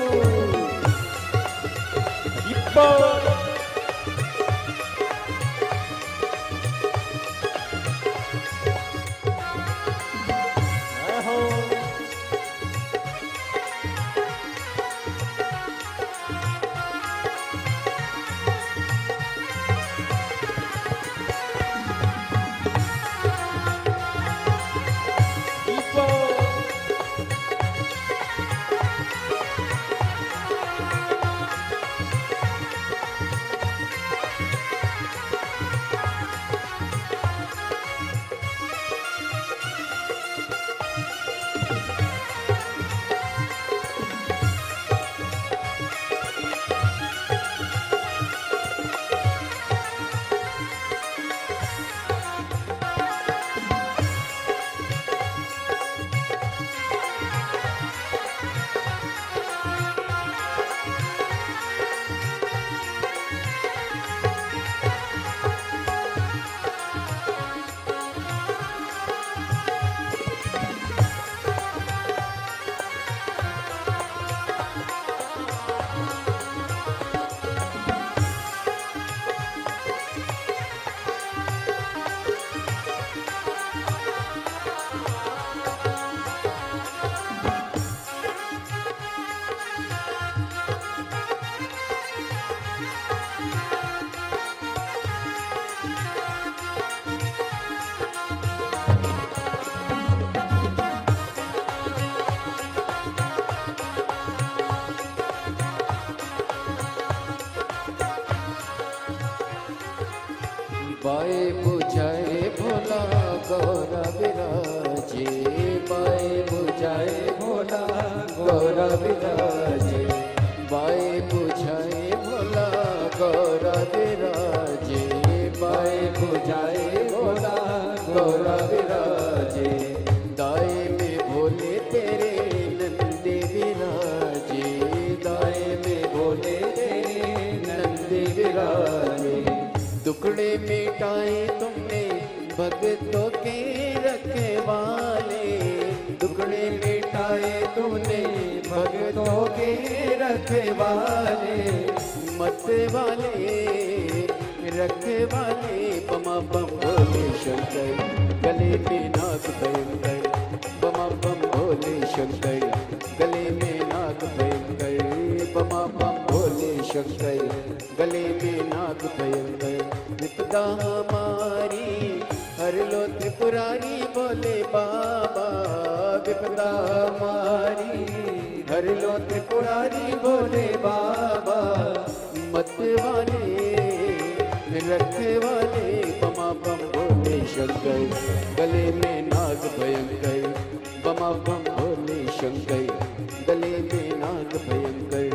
इप्पा बाए बुझाए भोला गौरा विराजे, बाए बुझाए भोला गौरा विराजे, बाए बुझाए भोला गौरा विराजे, बाए बुझाए भोला गौरा विराजे। दाए में भोले तेरे नंदे विराजे, दाए में भोले तेरे नंदे विराजे। दुखड़े मिटाए तुमने भक्तों के रखवाले, दुखड़े मिटाए तुमने भक्तों के रखवाले। मत वाले रखवाले बमा बम भोले शंकर, गले में नाग भयंकर बमा बम भोले शंकर, गले में नाग भयंकर बमा बम भोले शंकर, गले में नाग भयंकर। विपदा हमारी हर लो त्रिपुरारी भोले बाबा, विपदा हमारी हर लो त्रिपुरारी भोले बाबा। मत वाले रखवाले बमा बम भोले शंकर, गले में नाग भयंकर बमा बम भोले शंकर, गले में नाग भयंकर।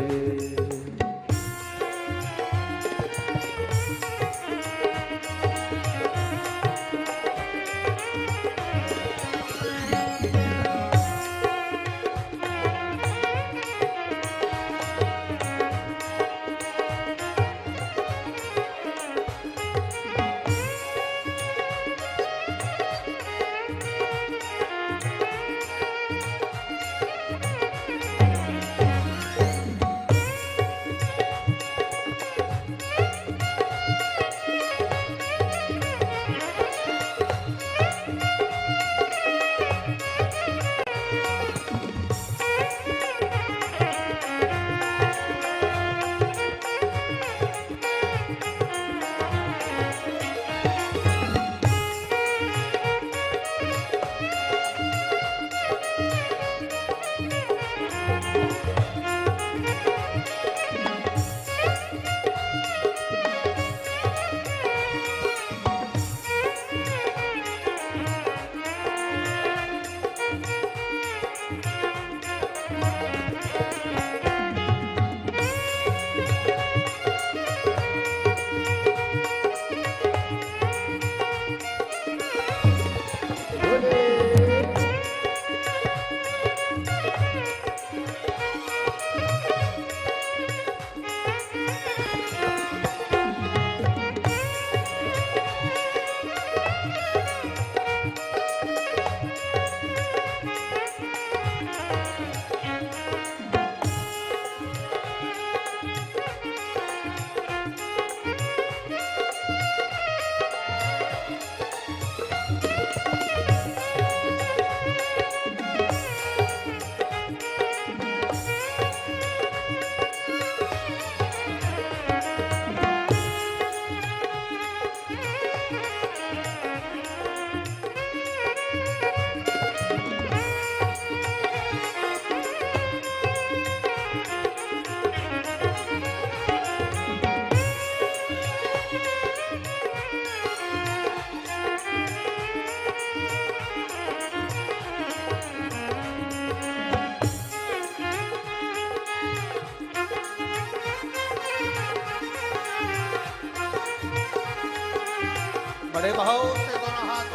बड़े भाव से दोनों हाथ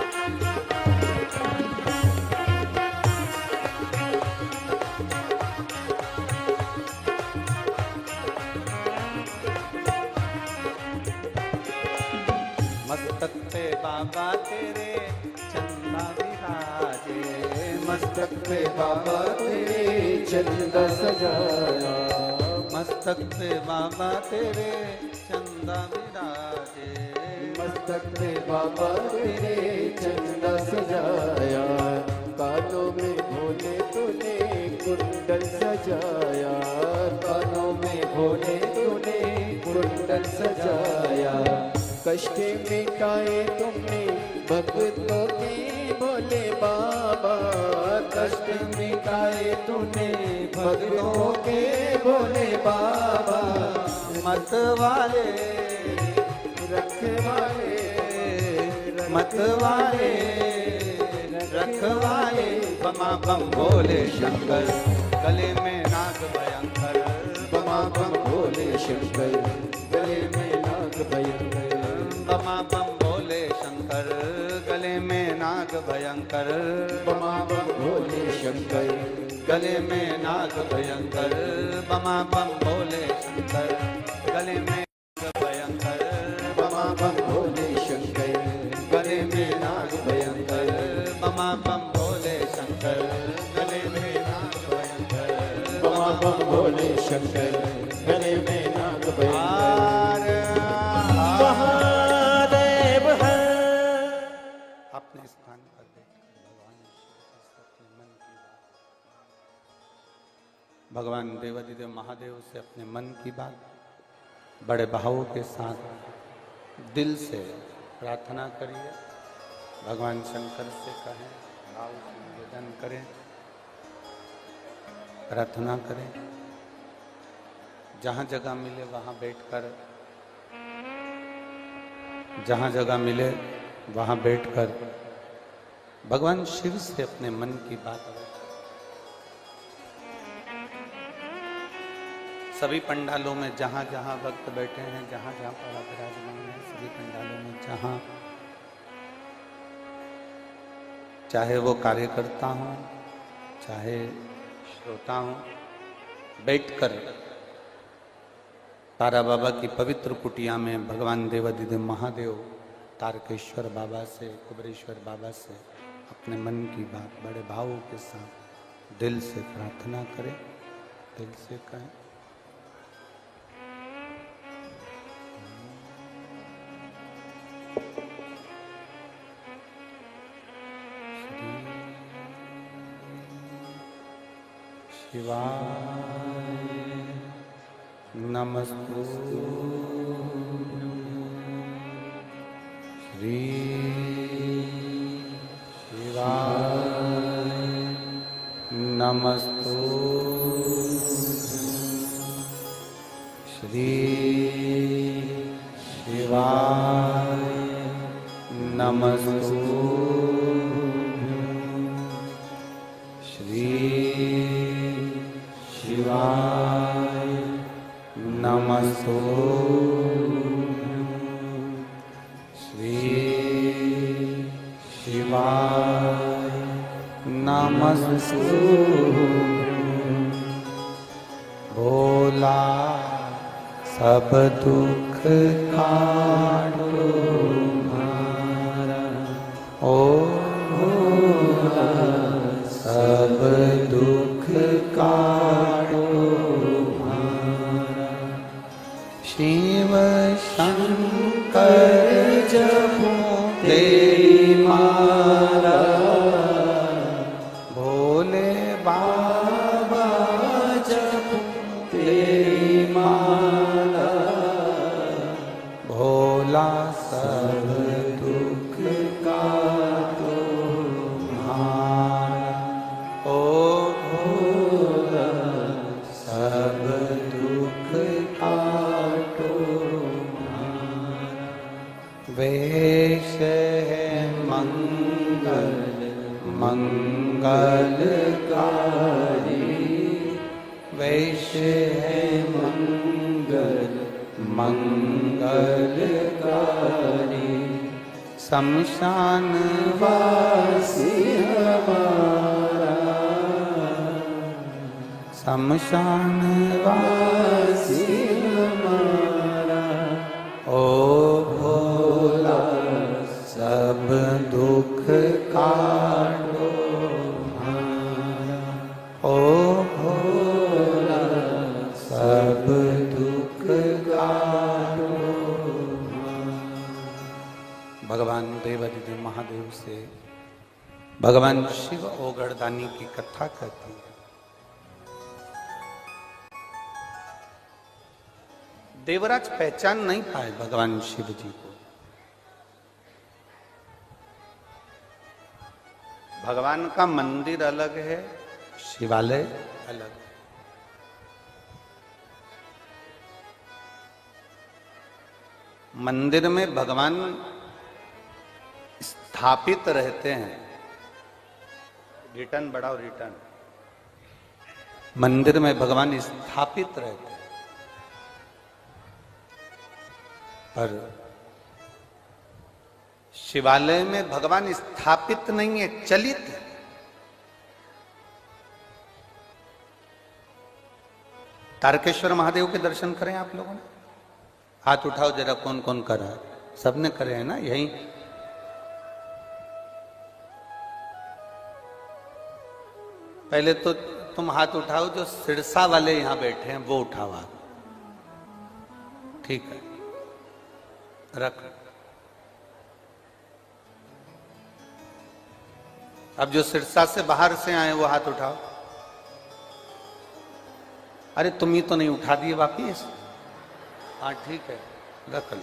मस्तक पे बाबा तेरे चंदा विराजे, मस्तक पे बाबा तेरे चंदा सजाया, मस्तक पे बाबा तेरे चंदा विराजे, मस्तक पे बाबा तेरे चंदा सजाया, कानों में भोले तूने कुंडल सजाया, कानों में भोले तूने कुंडल सजाया, कष्ट मिटाए तुमने भक्तों के भोले बाबा, कष्ट मिटाए तूने भक्तों के भोले बाबा, मत वाले रखवाले मत वाले रखवाले, बमा बम भोले शंकर, गले में नाग भयंकर, बमा बम भोले शंकर, गले में नाग भयंकर, बमा बम भोले शंकर, गले में नाग भयंकर, बमा बम भोले शंकर, गले में नाग भयंकर, बमा बम भोले शंकर, गले में नाग भयंकर, बमा बम भोले शंकर, गले में नाग भयंकर, बमा बम भोले शंकर, गले में नाग भयंकर, बमा बम भोले शंकर, गले में नाग भयंकर। महादेव है। अपने स्थान पर भगवान देवादिदेव महादेव से अपने मन की बात बड़े भावों के साथ दिल से प्रार्थना करिए। भगवान शंकर से कहें, भाव से निवेदन करें, प्रार्थना करें। जहाँ जगह मिले वहाँ बैठकर, जहाँ जगह मिले वहाँ बैठकर भगवान शिव से अपने मन की बात करें। सभी पंडालों में जहाँ जहाँ भक्त बैठे हैं, जहाँ जहाँ पर विराजमान हैं, सभी पंडालों में जहाँ, चाहे वो कार्यकर्ता हो चाहे श्रोता हो, बैठकर तारा बाबा की पवित्र कुटिया में भगवान देवादिदेव महादेव तारकेश्वर बाबा से, कुबेरेश्वर बाबा से अपने मन की बात बड़े भावों के साथ दिल से प्रार्थना करें, दिल से कहें। शिवाय नमस्तु श्री शिवाय नमस्तु श्री शिवाय नमस्तु श्री शिवाय नमस्तु श्री शिवाय नमस्तु। भोला सब दुख काटो हमारा, ओ भोला सब दुख काटो हमारा। शिव शंकर जपो तेरी माला, भोले बाबा जपो तेरी माला। भोला सब दुख काटो हमारा, ओ भोला सब दुख काटो हमारा। वेश है मंगल मंगलकारी, वेश है मंगल मंगलकारी। शमशान वासी हमारा, शमशान वासी हमारा, ओ भोला सब दुख काटो हमारा, ओ भोला सब दुख काटो। भगवान देवादिदेव महादेव से भगवान शिव ओगड़दानी की कथा कहती है। देवराज पहचान नहीं पाए भगवान शिव जी को। भगवान का मंदिर अलग है, शिवालय अलग है। मंदिर में भगवान स्थापित रहते हैं। रिटर्न बढ़ाओ, रिटर्न। मंदिर में भगवान स्थापित रहते हैं, पर शिवालय में भगवान स्थापित नहीं है, चलित है। तारकेश्वर महादेव के दर्शन करें आप लोगों ने? हाथ उठाओ जरा, कौन कौन कर रहा है? सबने करे हैं ना? यही पहले तो तुम हाथ उठाओ जो सिरसा वाले यहां बैठे हैं, वो उठाओ हाथ। ठीक है, रख। अब जो सिरसा से बाहर से आए वो हाथ उठाओ। अरे तुम ही तो नहीं उठा दिए वापिस। हाँ ठीक है, रख लो।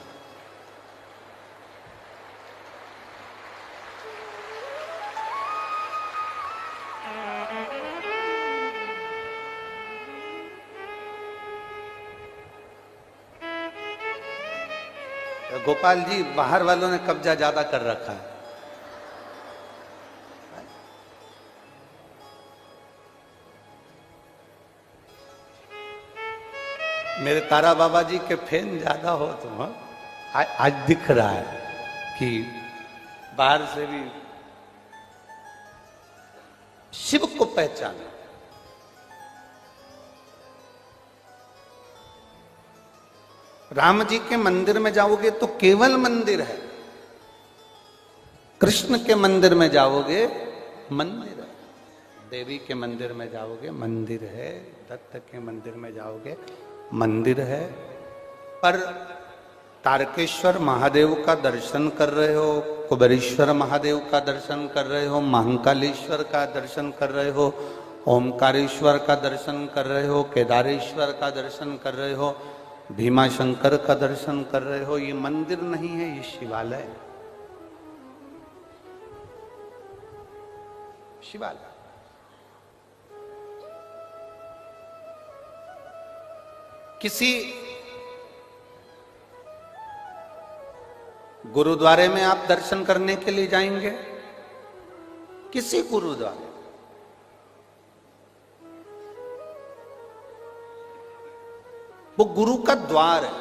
गोपाल जी, बाहर वालों ने कब्जा ज्यादा कर रखा है। मेरे तारा बाबा जी के फैन ज्यादा हो तुम। आज दिख रहा है कि बाहर से भी शिव को पहचाना। राम जी के मंदिर में जाओगे तो केवल मंदिर है, कृष्ण के मंदिर में जाओगे मंदिर है, देवी के मंदिर में जाओगे मंदिर है, दत्त के मंदिर में जाओगे मंदिर है। पर तारकेश्वर महादेव का दर्शन कर रहे हो, कुबेरेश्वर महादेव का दर्शन कर रहे हो, महाकालेश्वर का दर्शन कर रहे हो, ओमकारेश्वर का दर्शन कर रहे हो, केदारेश्वर का दर्शन कर रहे हो, भीमा शंकर का दर्शन कर रहे हो, ये मंदिर नहीं है, ये शिवालय है। शिवालय। किसी गुरुद्वारे में आप दर्शन करने के लिए जाएंगे, किसी गुरुद्वारे, वो गुरु का द्वार है।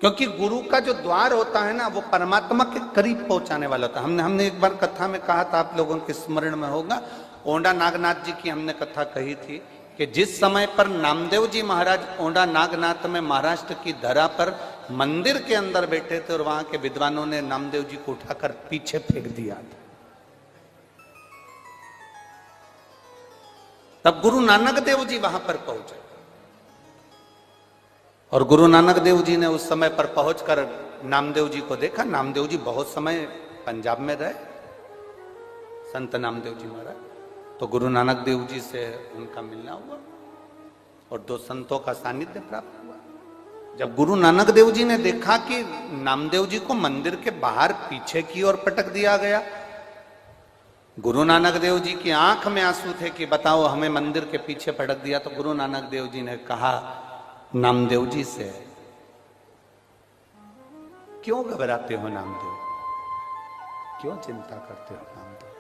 क्योंकि गुरु का जो द्वार होता है ना, वो परमात्मा के करीब पहुंचाने वाला होता है। हमने एक बार कथा में कहा था, आप लोगों के स्मरण में होगा, ओंडा नागनाथ जी की हमने कथा कही थी कि जिस समय पर नामदेव जी महाराज ओंडा नागनाथ में महाराष्ट्र की धरा पर मंदिर के अंदर बैठे थे और वहां के विद्वानों ने नामदेव जी को उठाकर पीछे फेंक दिया था, तब गुरु नानक देव जी वहां पर पहुंचे। और गुरु नानक देव जी ने उस समय पर पहुंचकर नामदेव जी को देखा। नामदेव जी बहुत समय पंजाब में रहे, संत नामदेव जी महाराज। तो गुरु नानक देव जी से उनका मिलना हुआ और दो संतों का सानिध्य प्राप्त हुआ। जब गुरु नानक देव जी ने देखा कि नामदेव जी को मंदिर के बाहर पीछे की ओर पटक दिया गया, गुरु नानक देव जी की आंख में आंसू थे कि बताओ हमें मंदिर के पीछे पटक दिया। तो गुरु नानक देव जी ने कहा नामदेव जी से, क्यों घबराते हो नामदेव, क्यों चिंता करते हो नामदेव?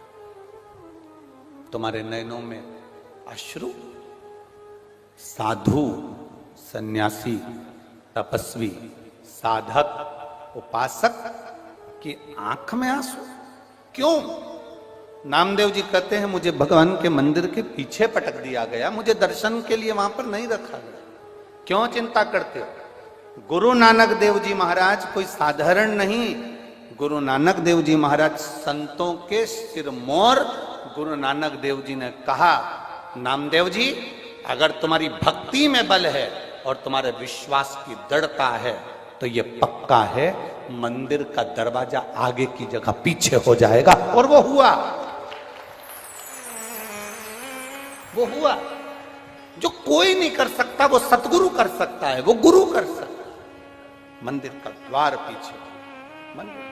तुम्हारे नयनों में अश्रु, साधु, सन्यासी, तपस्वी साधक उपासक की आंख में आंसू क्यों? नामदेव जी कहते हैं मुझे भगवान के मंदिर के पीछे पटक दिया गया, मुझे दर्शन के लिए वहां पर नहीं रखा गया। क्यों चिंता करते हो? गुरु नानक देव जी महाराज कोई साधारण नहीं। गुरु नानक देव जी महाराज संतों के सिरमौर। गुरु नानक देव जी ने कहा, नामदेव जी अगर तुम्हारी भक्ति में बल है और तुम्हारे विश्वास की दृढ़ता है तो ये पक्का है मंदिर का दरवाजा आगे की जगह पीछे हो जाएगा। और वो हुआ, वो हुआ। जो कोई नहीं कर सकता वो सतगुरु कर सकता है, वो गुरु कर सकता है। मंदिर का द्वार पीछे, मंदिर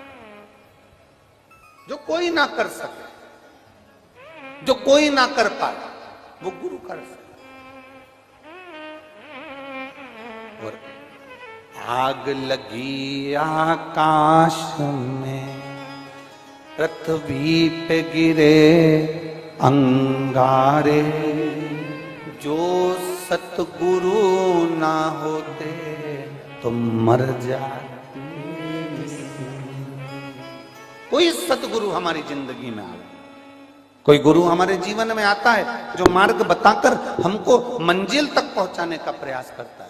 जो कोई ना कर सके, जो कोई ना कर पाए, वो गुरु कर सकता। और आग लगी आकाश में, पृथ्वी पे गिरे अंगारे, जो सतगुरु ना होते तो मर जाते। कोई सतगुरु हमारी जिंदगी में आए, कोई गुरु हमारे जीवन में आता है जो मार्ग बताकर हमको मंजिल तक पहुंचाने का प्रयास करता है।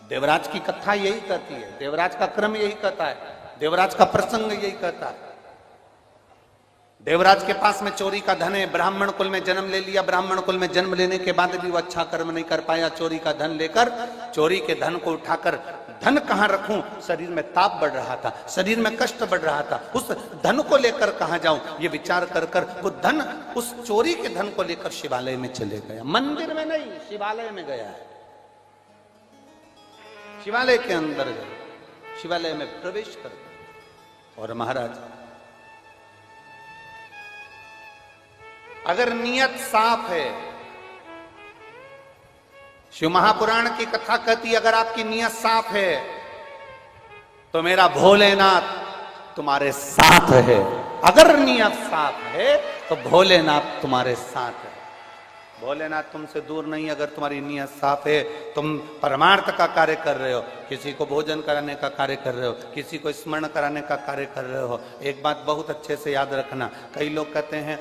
देवराज की कथा यही कहती है, देवराज का क्रम यही कहता है, देवराज का प्रसंग यही कहता है। देवराज के पास में चोरी का धन है, ब्राह्मण कुल में जन्म ले लिया, ब्राह्मण कुल में जन्म लेने के बाद भी वो अच्छा कर्म नहीं कर पाया। चोरी का धन लेकर, चोरी के धन को उठाकर, धन कहां रखूं? शरीर में ताप बढ़ रहा था, शरीर में कष्ट बढ़ रहा था, उस धन को लेकर कहां जाऊं ये विचार कर कर वो धन, उस चोरी के धन को लेकर शिवालय में चले गया। मंदिर में नहीं, शिवालय में गया है। शिवालय के अंदर गए, शिवालय में प्रवेश कर गए। और महाराज अगर नियत साफ है, शिव महापुराण की कथा कहती अगर आपकी नियत साफ है तो मेरा भोलेनाथ तुम्हारे साथ है। अगर नियत साफ है तो भोलेनाथ तुम्हारे साथ है। भोलेनाथ तुमसे दूर नहीं। अगर तुम्हारी नियत साफ है, तुम परमार्थ का कार्य कर रहे हो, किसी को भोजन कराने का कार्य कर रहे हो, किसी को स्मरण कराने का कार्य कर रहे हो। एक बात बहुत अच्छे से याद रखना, कई लोग कहते हैं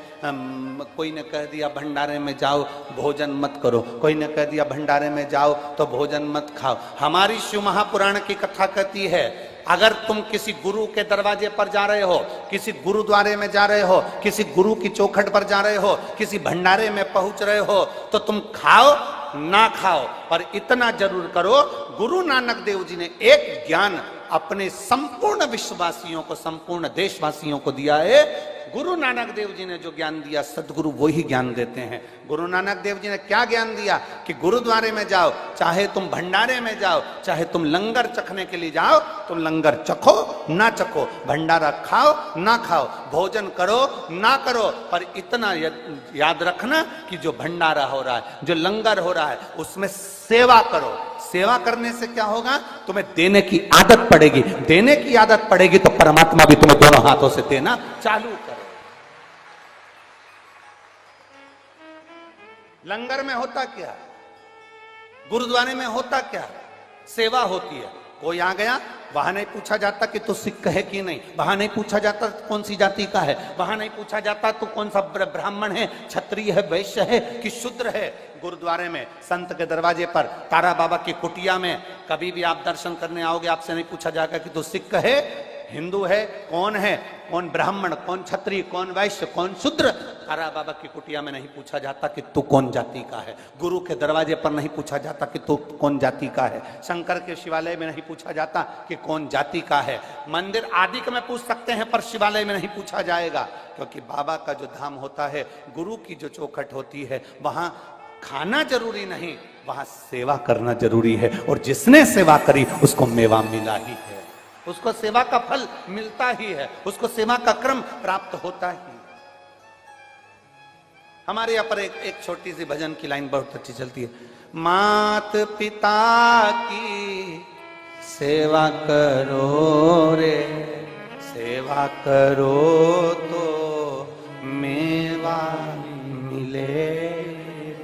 कोई ने कह दिया भंडारे में जाओ भोजन मत करो, कोई ने कह दिया भंडारे में जाओ तो भोजन मत खाओ। हमारी शिव महापुराण की कथा कहती है अगर तुम किसी गुरु के दरवाजे पर जा रहे हो, किसी गुरुद्वारे में जा रहे हो, किसी गुरु की चौखट पर जा रहे हो, किसी भंडारे में पहुंच रहे हो, तो तुम खाओ ना खाओ पर इतना जरूर करो, गुरु नानक देव जी ने एक ज्ञान अपने संपूर्ण विश्ववासियों को, संपूर्ण देशवासियों को दिया है। गुरु नानक देव जी ने जो ज्ञान दिया सदगुरु वही ज्ञान देते हैं। गुरु नानक देव जी ने क्या ज्ञान दिया कि गुरुद्वारे में जाओ, चाहे तुम भंडारे में जाओ, चाहे तुम लंगर चखने के लिए जाओ, तुम लंगर चखो ना चखो, भंडारा खाओ ना खाओ, भोजन करो ना करो, पर इतना याद रखना कि जो भंडारा हो रहा है, जो लंगर हो रहा है, उसमें सेवा करो। सेवा करने से क्या होगा? तुम्हें देने की आदत पड़ेगी। देने की आदत पड़ेगी तो परमात्मा भी तुम्हें दोनों हाथों से देना चालू करे। लंगर में होता क्या, गुरुद्वारे में होता क्या? सेवा होती है। कोई आ गया, वहां नहीं पूछा जाता कि तू सिख है कि नहीं, वहां नहीं पूछा जाता कौन सी जाति का है, वहां नहीं पूछा जाता तू कौन सा ब्राह्मण है, क्षत्रिय है, वैश्य है कि शूद्र है। गुरुद्वारे में, संत के दरवाजे पर, तारा बाबा की कुटिया में कभी भी आप दर्शन करने आओगे, आपसे नहीं पूछा जाएगा कि तू सिख है, हिंदू है, कौन ब्राह्मण, कौन क्षत्रिय, कौन वैश्य, कौन शूद्र। तारा बाबा की कुटिया में नहीं पूछा जाता कि तू कौन जाति का है। गुरु के दरवाजे पर नहीं पूछा जाता कि तू कौन जाति का है। शंकर के शिवालय में नहीं पूछा जाता कि कौन जाति का है। मंदिर आदि में पूछ सकते हैं पर शिवालय में नहीं पूछा जाएगा, क्योंकि बाबा का जो धाम होता है, गुरु की जो चौखट होती है, वहां खाना जरूरी नहीं, वहां सेवा करना जरूरी है। और जिसने सेवा करी उसको मेवा मिला ही है, उसको सेवा का फल मिलता ही है, उसको सेवा का क्रम प्राप्त होता ही। हमारे यहाँ पर एक छोटी सी भजन की लाइन बहुत अच्छी चलती है। मात पिता की सेवा करो रे, सेवा करो तो मेवा मिले।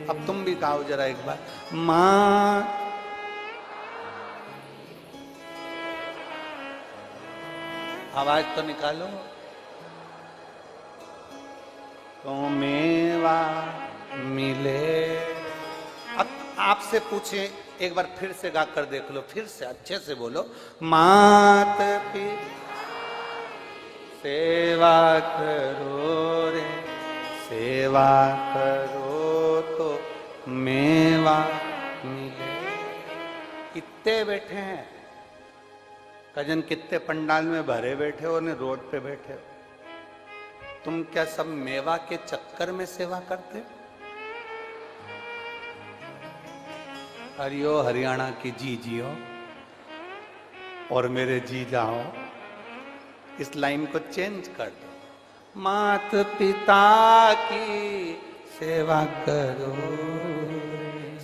अब तुम भी गाओ जरा एक बार। माँ आवाज तो निकालो। तो मेवा मिले। अब आपसे पूछे, एक बार फिर से गाकर देख लो, फिर से अच्छे से बोलो। मात पिता सेवा करो रे, सेवा करो तो मेवा मिले। कितने बैठे हैं कजन, कितने पंडाल में भरे बैठे हो, ने रोड पे बैठे हो। तुम क्या सब मेवा के चक्कर में सेवा करते हो? हरियो हरियाणा की जी जियो और मेरे जी जाओ, इस लाइन को चेंज कर दो। मात पिता की सेवा करो,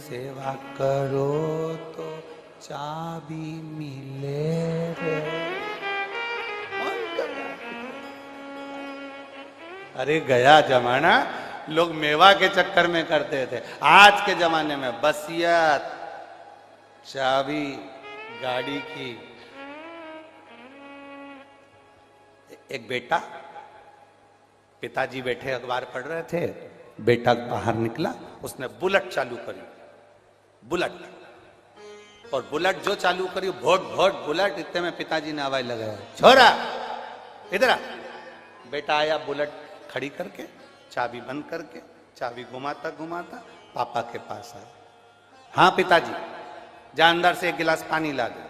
सेवा करो तो चाबी मिले रे। अरे गया जमाना, लोग मेवा के चक्कर में करते थे। आज के जमाने में बसियत, चाबी गाड़ी की। एक बेटा, पिताजी बैठे अखबार पढ़ रहे थे, बेटा बाहर निकला, उसने बुलेट चालू करी, बुलेट, और बुलेट जो चालू करी भोट भोट बुलेट। इतने में पिताजी ने आवाज लगाया, छोरा इधर आ। बेटा आया, बुलेट खड़ी करके, चाबी बंद करके, चाबी घुमाता घुमाता पापा के पास आया। हाँ पिताजी, जा अंदर से एक गिलास पानी ला दे।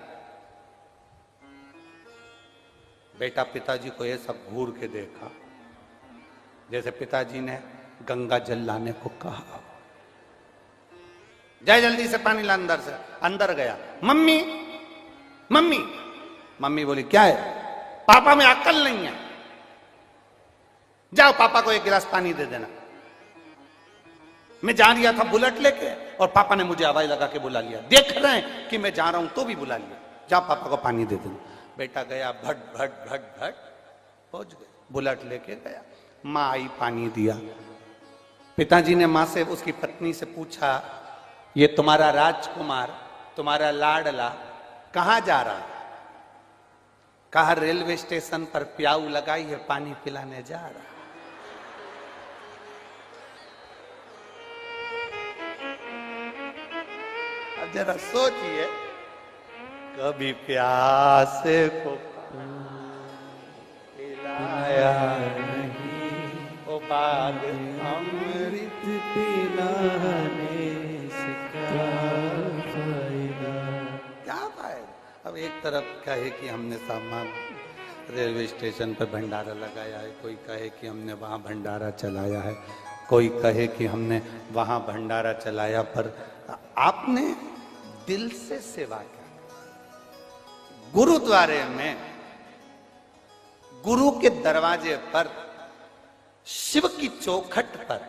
बेटा पिताजी को ये सब घूर के देखा, जैसे पिताजी ने गंगा जल लाने को कहा। जाए जल्दी से पानी ला अंदर से। अंदर गया, मम्मी मम्मी। मम्मी बोली क्या है? पापा में अक्ल नहीं है, जाओ पापा को एक गिलास पानी दे देना। मैं जा रहा था बुलेट लेके और पापा ने मुझे आवाज लगा के बुला लिया। देख रहे हैं कि मैं जा रहा हूं तो भी बुला लिया, जाओ पापा को पानी दे देना। बेटा गया, भट भट भट भट पहुंच गए, बुलेट लेके गया। माँ आई, पानी दिया। पिताजी ने माँ से, उसकी पत्नी से पूछा, ये तुम्हारा राजकुमार, तुम्हारा लाडला कहां जा रहा है? कहा रेलवे स्टेशन पर प्याऊ लगाई है, पानी पिलाने जा रहा। अब जरा सोचिए, कभी प्यासे को पिलाया नहीं, ओ बाल अमृत पिलाने से क्या फायदा? क्या फायदा? अब एक तरफ कहे कि हमने सामान रेलवे स्टेशन पर भंडारा लगाया है, कोई कहे कि हमने वहाँ भंडारा चलाया है, कोई कहे कि हमने वहाँ भंडारा चलाया, पर आपने दिल से सेवा की। गुरुद्वारे में, गुरु के दरवाजे पर, शिव की चौखट पर,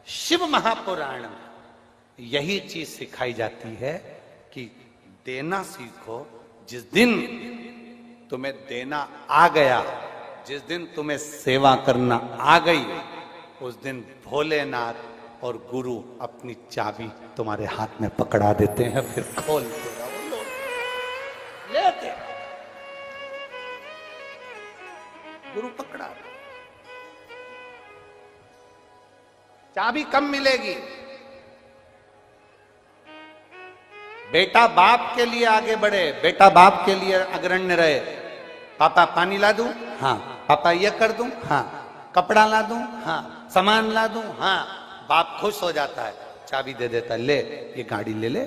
शिव महापुराण में यही चीज सिखाई जाती है कि देना सीखो। जिस दिन तुम्हें देना आ गया, जिस दिन तुम्हें सेवा करना आ गई, उस दिन भोलेनाथ और गुरु अपनी चाबी तुम्हारे हाथ में पकड़ा देते हैं, फिर खोल लेते। गुरु पकड़ा, चाबी कब मिलेगी? बेटा बाप के लिए आगे बढ़े, बेटा बाप के लिए अग्रण्य रहे। पापा पानी ला दूं? हाँ। पापा ये कर दूं? हाँ। कपड़ा ला दूं? हाँ। सामान ला दूं? हाँ। बाप खुश हो जाता है, चाबी दे देता, ले ये गाड़ी ले ले,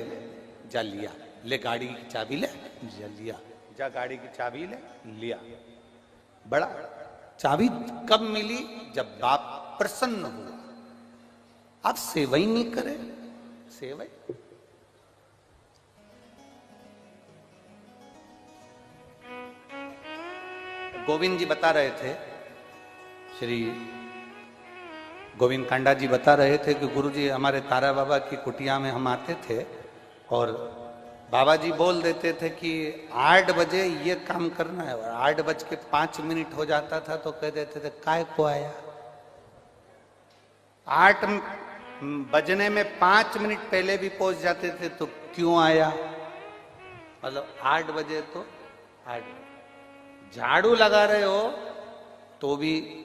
जा लिया, ले गाड़ी की चाबी ले, जा लिया, जा गाड़ी की चाबी ले, लिया। बड़ा चाबी कब मिली? जब बाप प्रसन्न हुआ। आप सेवा ही नहीं करे, सेवा। गोविंद जी बता रहे थे, श्री गोविंद कांडा जी बता रहे थे कि गुरुजी हमारे तारा बाबा की कुटिया में हम आते थे और बाबा जी बोल देते थे कि 8 बजे ये काम करना है, और 8:05 हो जाता था तो कह देते थे काय को आया। 8 बजने में 5 मिनट पहले भी पहुंच जाते थे तो क्यों आया? मतलब 8 बजे तो 8 झाड़ू लगा रहे हो तो भी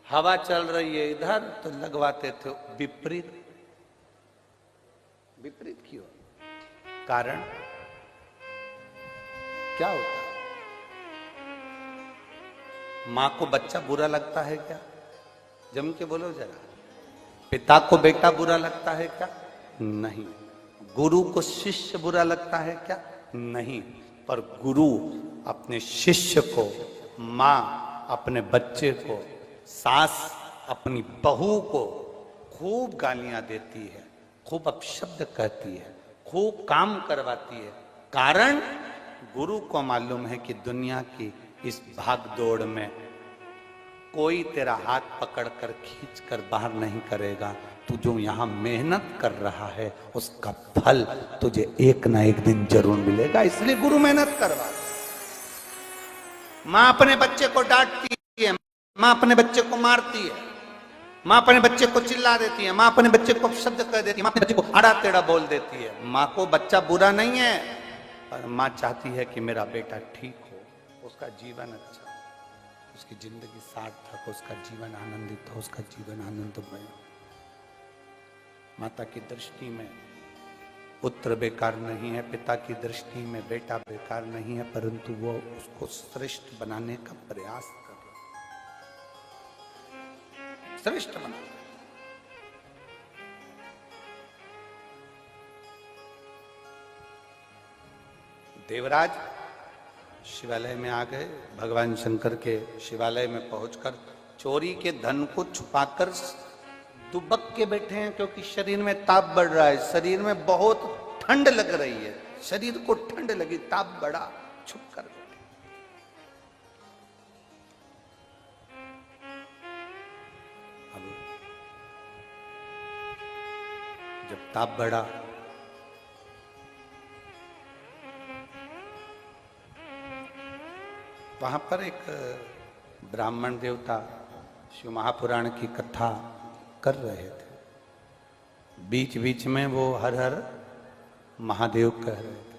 हवा चल रही है इधर तो लगवाते थे विपरीत। विपरीत क्यों? कारण क्या होता है? मां को बच्चा बुरा लगता है क्या? जम के बोलो जरा। पिता को बेटा बुरा लगता है क्या? नहीं। गुरु को शिष्य बुरा लगता है क्या? नहीं। पर गुरु अपने शिष्य को, मां अपने बच्चे को, सास अपनी बहू को खूब गालियां देती है, खूब अपशब्द कहती है, खूब काम करवाती है। कारण गुरु को मालूम है कि दुनिया की इस भागदौड़ में कोई तेरा हाथ पकड़कर खींचकर बाहर नहीं करेगा। तू जो यहां मेहनत कर रहा है उसका फल तुझे एक ना एक दिन जरूर मिलेगा, इसलिए गुरु मेहनत करवा। मां अपने बच्चे को डांटती है, मां अपने बच्चे को मारती है, मां अपने बच्चे को चिल्ला देती है, मां अपने बच्चे को शब्द कह देती है, मां अपने बच्चे को आड़ा टेढ़ा बोल देती है। मां को बच्चा बुरा नहीं है, पर मां चाहती है कि मेरा बेटा ठीक हो, उसका जीवन अच्छा, उसकी जिंदगी सार्थक, उसका जीवन आनंदित हो, उसका जीवन आनंदमय हो। माता की दृष्टि में पुत्र बेकार नहीं है, पिता की दृष्टि में बेटा बेकार नहीं है, परंतु वो उसको श्रेष्ठ बनाने का प्रयास कर रहा है, श्रेष्ठ बनाने। देवराज शिवालय में आ गए, भगवान शंकर के शिवालय में पहुंचकर चोरी के धन को छुपाकर दुबक के बैठे हैं, क्योंकि शरीर में ताप बढ़ रहा है, शरीर में बहुत ठंड लग रही है, शरीर को ठंड लगी, ताप बढ़ा, छुप कर बैठे। अब जब ताप बढ़ा वहां पर एक ब्राह्मण देवता शिव महापुराण की कथा कर रहे थे। बीच बीच में वो हर हर महादेव कह रहे थे।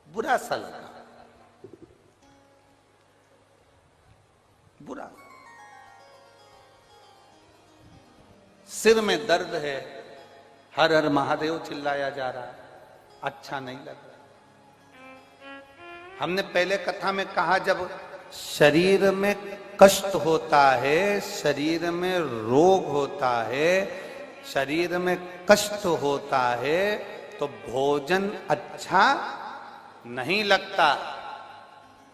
बुरा सा लगा, बुरा। सिर में दर्द है, हर हर महादेव चिल्लाया जा रहा है, अच्छा नहीं लग रहा। हमने पहले कथा में कहा, जब शरीर में कष्ट होता है, शरीर में रोग होता है, शरीर में कष्ट होता है, तो भोजन अच्छा नहीं लगता।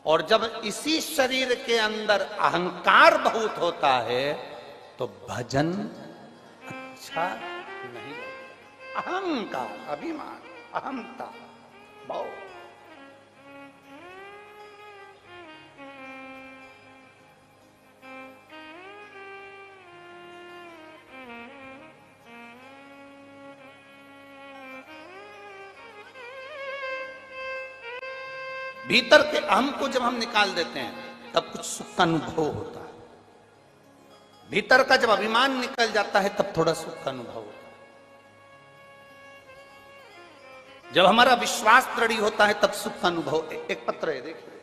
और जब इसी शरीर के अंदर अहंकार बहुत होता है तो भजन अच्छा नहीं लगता। अहंकार, अभिमान, अहंता बहुत। भीतर के अहम को जब हम निकाल देते हैं तब कुछ सुख का अनुभव होता है। भीतर का जब अभिमान निकल जाता है तब थोड़ा सुख का अनुभव होता है। जब हमारा विश्वास दृढ़ होता है तब सुख का अनुभव। एक पत्र है, देखिए।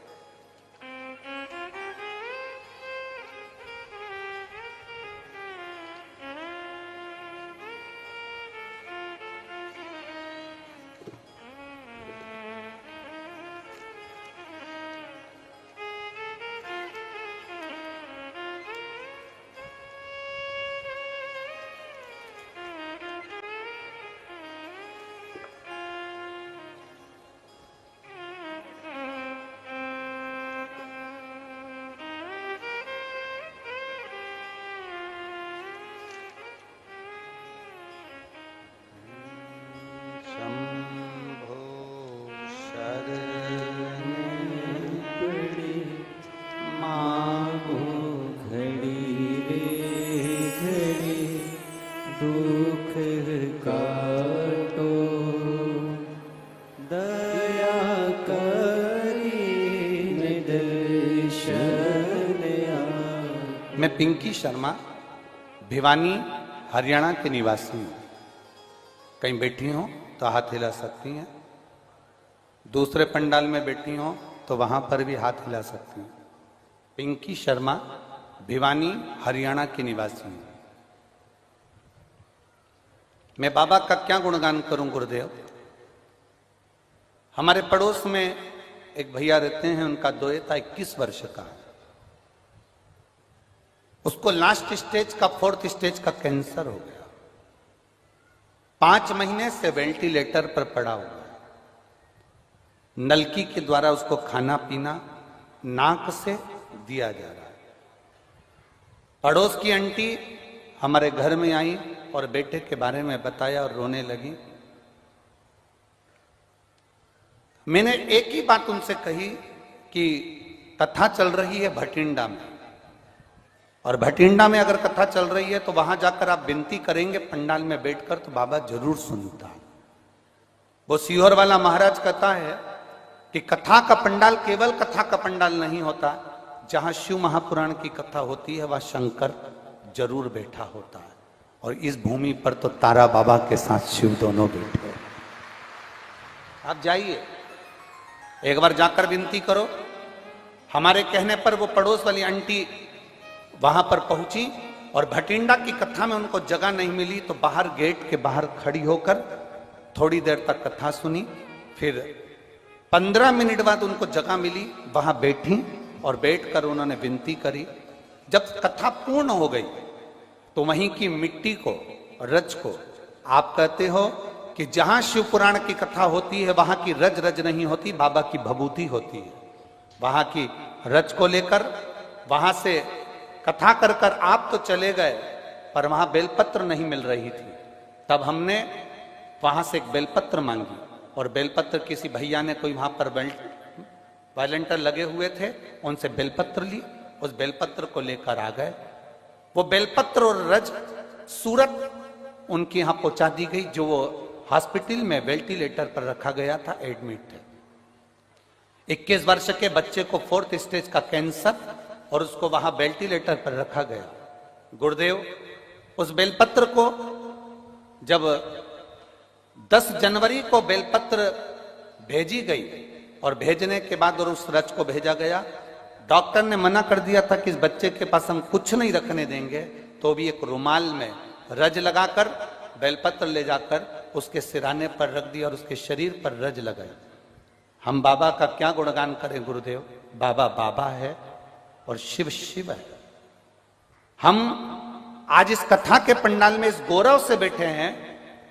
मैं पिंकी शर्मा भिवानी हरियाणा के निवासी हूं। कहीं बैठी हो तो हाथ हिला सकती हैं, दूसरे पंडाल में बैठी हो तो वहां पर भी हाथ हिला सकते हैं। पिंकी शर्मा, भिवानी, हरियाणा की निवासी हैं। मैं बाबा का क्या गुणगान करूं गुरुदेव। हमारे पड़ोस में एक भैया रहते हैं, उनका दोएता 21 वर्ष का है। उसको लास्ट स्टेज का 4th स्टेज का कैंसर हो गया। 5 महीने से वेंटिलेटर पर पड़ा हुआ है। नलकी के द्वारा उसको खाना पीना नाक से दिया जा रहा है। पड़ोस की आंटी हमारे घर में आई और बेटे के बारे में बताया और रोने लगी। मैंने एक ही बात उनसे कही कि कथा चल रही है भटिंडा में, और भटिंडा में अगर कथा चल रही है तो वहां जाकर आप विनती करेंगे पंडाल में बैठकर तो बाबा जरूर सुनता। वो सीहोर वाला महाराज कहता है कि कथा का पंडाल केवल कथा का पंडाल नहीं होता, जहां शिव महापुराण की कथा होती है वह शंकर जरूर बैठा होता है। और इस भूमि पर तो तारा बाबा के साथ शिव दोनों बैठे। आप जाइए, एक बार जाकर विनती करो। हमारे कहने पर वो पड़ोस वाली आंटी वहां पर पहुंची और भटिंडा की कथा में उनको जगह नहीं मिली तो बाहर गेट के बाहर खड़ी होकर थोड़ी देर तक कथा सुनी। फिर 15 मिनट बाद उनको जगह मिली, वहां बैठी और बैठकर उन्होंने विनती करी। जब कथा पूर्ण हो गई तो वहीं की मिट्टी को, रज को, आप कहते हो कि जहां शिव पुराण की कथा होती है वहां की रज रज नहीं होती, बाबा की भभूति होती है। वहां की रज को लेकर वहां से कथा कर कर आप तो चले गए, पर वहां बेलपत्र नहीं मिल रही थी। तब हमने वहां से एक बेलपत्र मांगी और बेलपत्र किसी भैया ने, कोई वहां पर वॉलंटियर लगे हुए थे, उनसे बेलपत्र ली। उस बेलपत्र को लेकर आ गए। वो बेलपत्र और रज सूरत उनके यहां पहुंचा दी गई, जो वो हॉस्पिटल में वेंटिलेटर पर रखा गया था, एडमिट थे। 21 वर्ष के बच्चे को 4th स्टेज का कैंसर और उसको वहां वेंटिलेटर पर रखा गया। गुरुदेव, उस बेलपत्र को जब 10 जनवरी को बेलपत्र भेजी गई और भेजने के बाद और उस रज को भेजा गया, डॉक्टर ने मना कर दिया था कि इस बच्चे के पास हम कुछ नहीं रखने देंगे, तो भी एक रुमाल में रज लगाकर बेलपत्र ले जाकर उसके सिराने पर रख दिया और उसके शरीर पर रज लगाई। हम बाबा का क्या गुणगान करें गुरुदेव। बाबा बाबा है और शिव शिव है। हम आज इस कथा के पंडाल में इस गौरव से बैठे हैं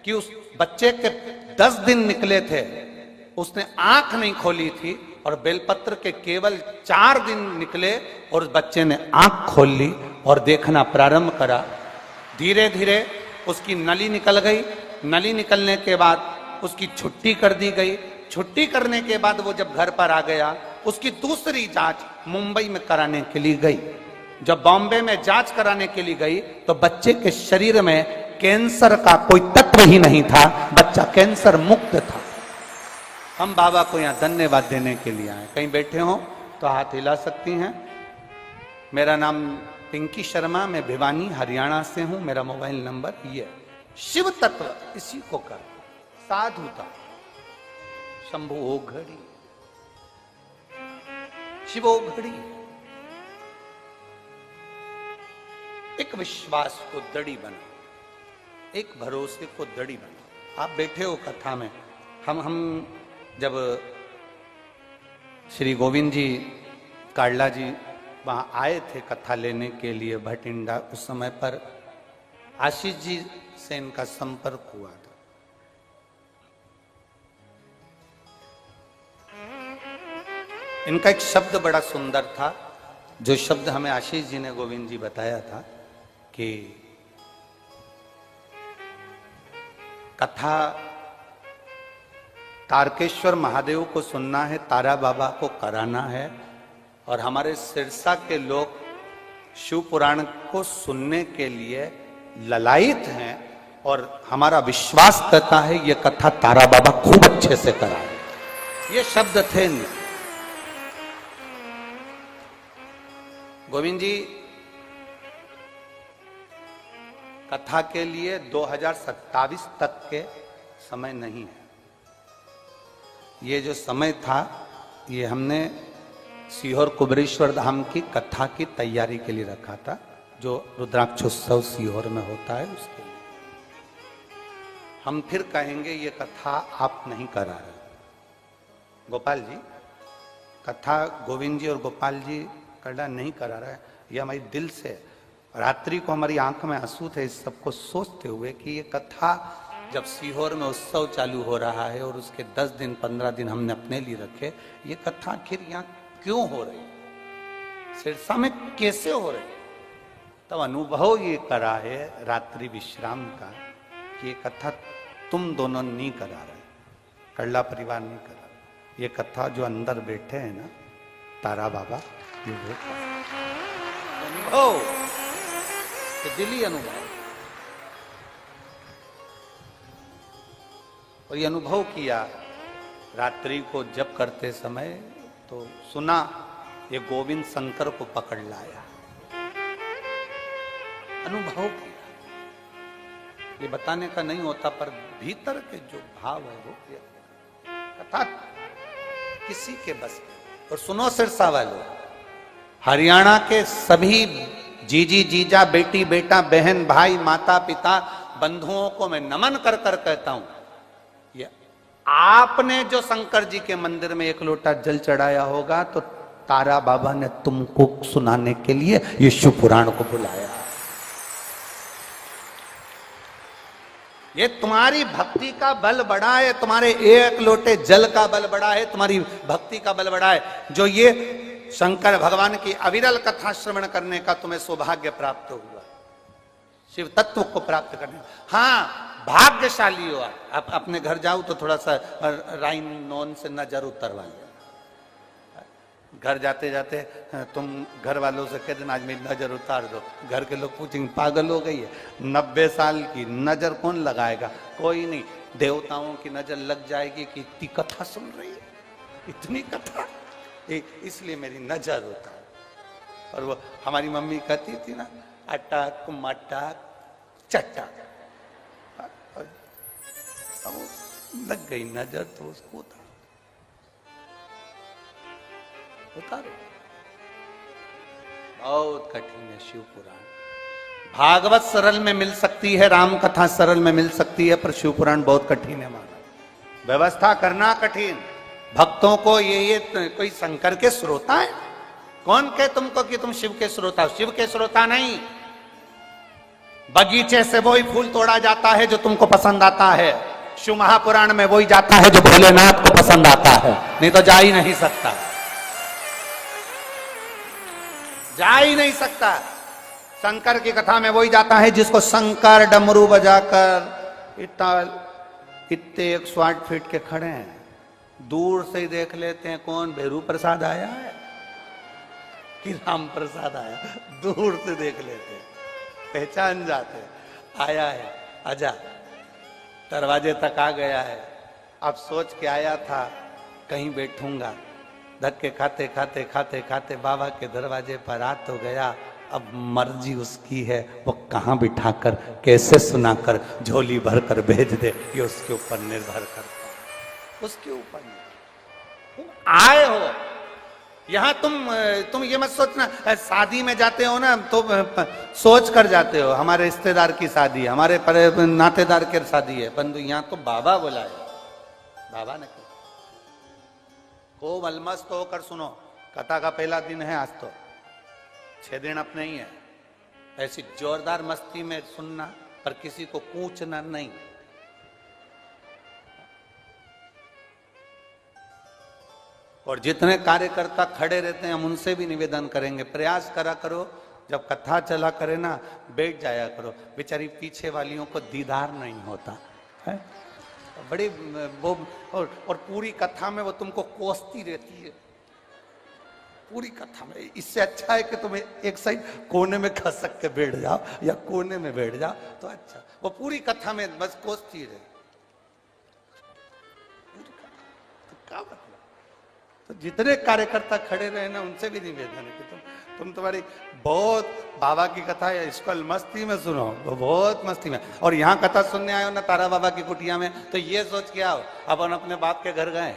कि उस बच्चे के 10 दिन निकले थे, उसने आंख नहीं खोली थी, और बेलपत्र के केवल 4 दिन निकले और उस बच्चे ने आंख खोल ली और देखना प्रारंभ करा। धीरे धीरे उसकी नली निकल गई। नली निकलने के बाद उसकी छुट्टी कर दी गई। छुट्टी करने के बाद वो जब घर पर आ गया, उसकी दूसरी जांच मुंबई में कराने के लिए गई। जब बॉम्बे में जांच कराने के लिए गई तो बच्चे के शरीर में कैंसर का कोई तत्व ही नहीं था, बच्चा कैंसर मुक्त था। हम बाबा को यहाँ धन्यवाद देने के लिए आए। कहीं बैठे हो तो हाथ हिला सकती हैं। मेरा नाम पिंकी शर्मा, मैं भिवानी हरियाणा से हूं। मेरा मोबाइल नंबर ये। शिव तत्व इसी को कर, साधुता, शंभु ओघड़ी, शिव ओघड़ी। एक विश्वास को दड़ी बना, एक भरोसे को दड़ी बना। आप बैठे हो कथा में। हम जब श्री गोविंद जी काडला जी वहां आए थे कथा लेने के लिए भटिंडा, उस समय पर आशीष जी से इनका संपर्क हुआ था। इनका एक शब्द बड़ा सुंदर था, जो शब्द हमें आशीष जी ने गोविंद जी बताया था कि कथा तारकेश्वर महादेव को सुनना है, तारा बाबा को कराना है, और हमारे सिरसा के लोग शिव पुराण को सुनने के लिए ललायित हैं, और हमारा विश्वास करता है ये कथा तारा बाबा खूब अच्छे से कराए। ये शब्द थे। गोविंद जी कथा के लिए 2027 तक के समय नहीं है। ये जो समय था ये हमने सीहोर कुबेरेश्वर धाम की कथा की तैयारी के लिए रखा था, जो रुद्राक्षोत्सव सीहोर में होता है उसके लिए। हम फिर कहेंगे ये कथा आप नहीं करा रहे। गोपाल जी कथा गोविंद जी और गोपाल जी करना नहीं करा रहे, ये हमारी दिल से। रात्रि को हमारी आंख में आंसू थे इस सबको सोचते हुए कि ये कथा जब सीहोर में उत्सव चालू हो रहा है और उसके 10 दिन 15 दिन हमने अपने लिए रखे, ये कथा आखिर यहाँ क्यों हो रही, सिरसा में कैसे हो रही। तब अनुभव ये करा है रात्रि विश्राम का कि ये कथा तुम दोनों नहीं करा रहे, कड़ला परिवार नहीं करा रहे। ये कथा जो अंदर बैठे हैं ना तारा बाबा, ये वो अनुभव, ये दिली अनुभव। और ये अनुभव किया रात्रि को जब करते समय, तो सुना ये गोविंद शंकर को पकड़ लाया, अनुभव किया। ये बताने का नहीं होता, पर भीतर के जो भाव है वो कथा किसी के बस में। और सुनो सिरसा वालों, हरियाणा के सभी जीजी जीजा बेटी बेटा बहन भाई माता पिता बंधुओं को मैं नमन कर कर कहता हूं, ये आपने जो शंकर जी के मंदिर में 1 लोटा जल चढ़ाया होगा तो तारा बाबा ने तुमको सुनाने के लिए ये शिव पुराण को बुलाया। ये तुम्हारी भक्ति का बल बढ़ा है, तुम्हारे 1 लोटे जल का बल बढ़ा है, तुम्हारी भक्ति का बल बढ़ा है, जो ये शंकर भगवान की अविरल कथा श्रवण करने का तुम्हें सौभाग्य प्राप्त हुआ, शिव तत्व को प्राप्त करने। हाँ भाग्यशाली हो आप। अपने घर जाओ तो थोड़ा सा राइन नॉन से नजर उतरवा ले। घर जाते जाते तुम घर वालों से कह देना आज मेरी नजर उतार दो, घर के लोग पूछेंगे पागल हो गई है, 90 साल की नजर कौन लगाएगा, कोई नहीं, देवताओं की नजर लग जाएगी कि इतनी कथा सुन रही है, इतनी कथा, इसलिए मेरी नजर उतार। और वो हमारी मम्मी कहती थी ना, अटक मटक चटक, लग गई नजर तो उसको उतारो। बहुत कठिन है शिव पुराण। भागवत सरल में मिल सकती है, राम कथा सरल में मिल सकती है, पर शिव पुराण बहुत कठिन है माना। व्यवस्था करना कठिन। भक्तों को ये कोई शंकर के श्रोता है? कौन कहे तुमको कि तुम शिव के श्रोता हो? शिव के श्रोता नहीं। बगीचे से वही फूल तोड़ा जाता है जो तुमको पसंद आता है, शिव महापुराण में वही जाता है जो भोलेनाथ को पसंद आता है, नहीं तो जा ही नहीं सकता, जा ही नहीं सकता। शंकर की कथा में वही जाता है जिसको शंकर डमरू बजाकर इतने 108 फीट के खड़े हैं, दूर से ही देख लेते हैं कौन भेरू प्रसाद आया है कि राम प्रसाद आया, दूर से देख लेते हैं, पहचान जाते हैं, आया है आजा, दरवाजे तक आ गया है। अब सोच के आया था कहीं बैठूंगा, धक्के खाते खाते खाते खाते बाबा के दरवाजे पर आ तो गया। अब मर्जी उसकी है, वो कहाँ बिठाकर कैसे सुनाकर झोली भर कर भेज दे, ये उसके ऊपर निर्भर करता है, उसके ऊपर। तुम आए हो यहां, तुम ये मत सोचना, शादी में जाते हो ना तो सोच कर जाते हो हमारे रिश्तेदार की शादी, हमारे नातेदार की शादी है, बंधु। यहां तो बाबा बुलाए, बाबा ने खूब अलमस्त होकर सुनो। कथा का पहला दिन है आज, तो 6 दिन अपने ही है। ऐसी जोरदार मस्ती में सुनना, पर किसी को पूछना नहीं। और जितने कार्यकर्ता खड़े रहते हैं हम उनसे भी निवेदन करेंगे, प्रयास करा करो जब कथा चला करे ना, बैठ जाया करो। बेचारी पीछे वालियों को दीदार नहीं होता है, बड़ी वो। और पूरी कथा में वो तुमको कोसती रहती है, पूरी कथा में। इससे अच्छा है कि तुम एक साइड कोने में खसक के बैठ जाओ या कोने में बैठ जाओ तो अच्छा। वो पूरी कथा में बस कोसती रहे, तो क्या मतलब। तो जितने कार्यकर्ता खड़े रहे ना उनसे भी निवेदन है कि तुम तुम्हारी बहुत बाबा की कथा है, इसको मस्ती में सुनो, बहुत मस्ती में। और यहाँ कथा सुनने आए हो ना तारा बाबा की कुटिया में, तो ये सोच के आओ अपन अपने बाप के घर गए,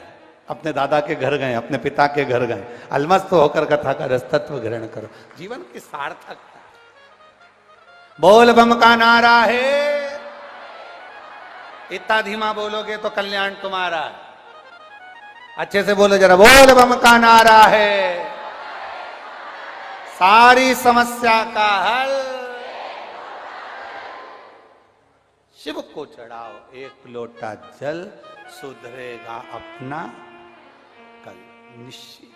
अपने दादा के घर गए, अपने पिता के घर गए, अलमस्त होकर कथा का रसतत्व ग्रहण करो। जीवन की सार्थकता। बोल बम का नारा है, इतना धीमा बोलोगे तो कल्याण तुम्हारा है। अच्छे से बोलो जरा, बोल बम का नारा है, सारी समस्या का हल शिव को चढ़ाओ एक लोटा जल, सुधरेगा अपना कल निश्चित।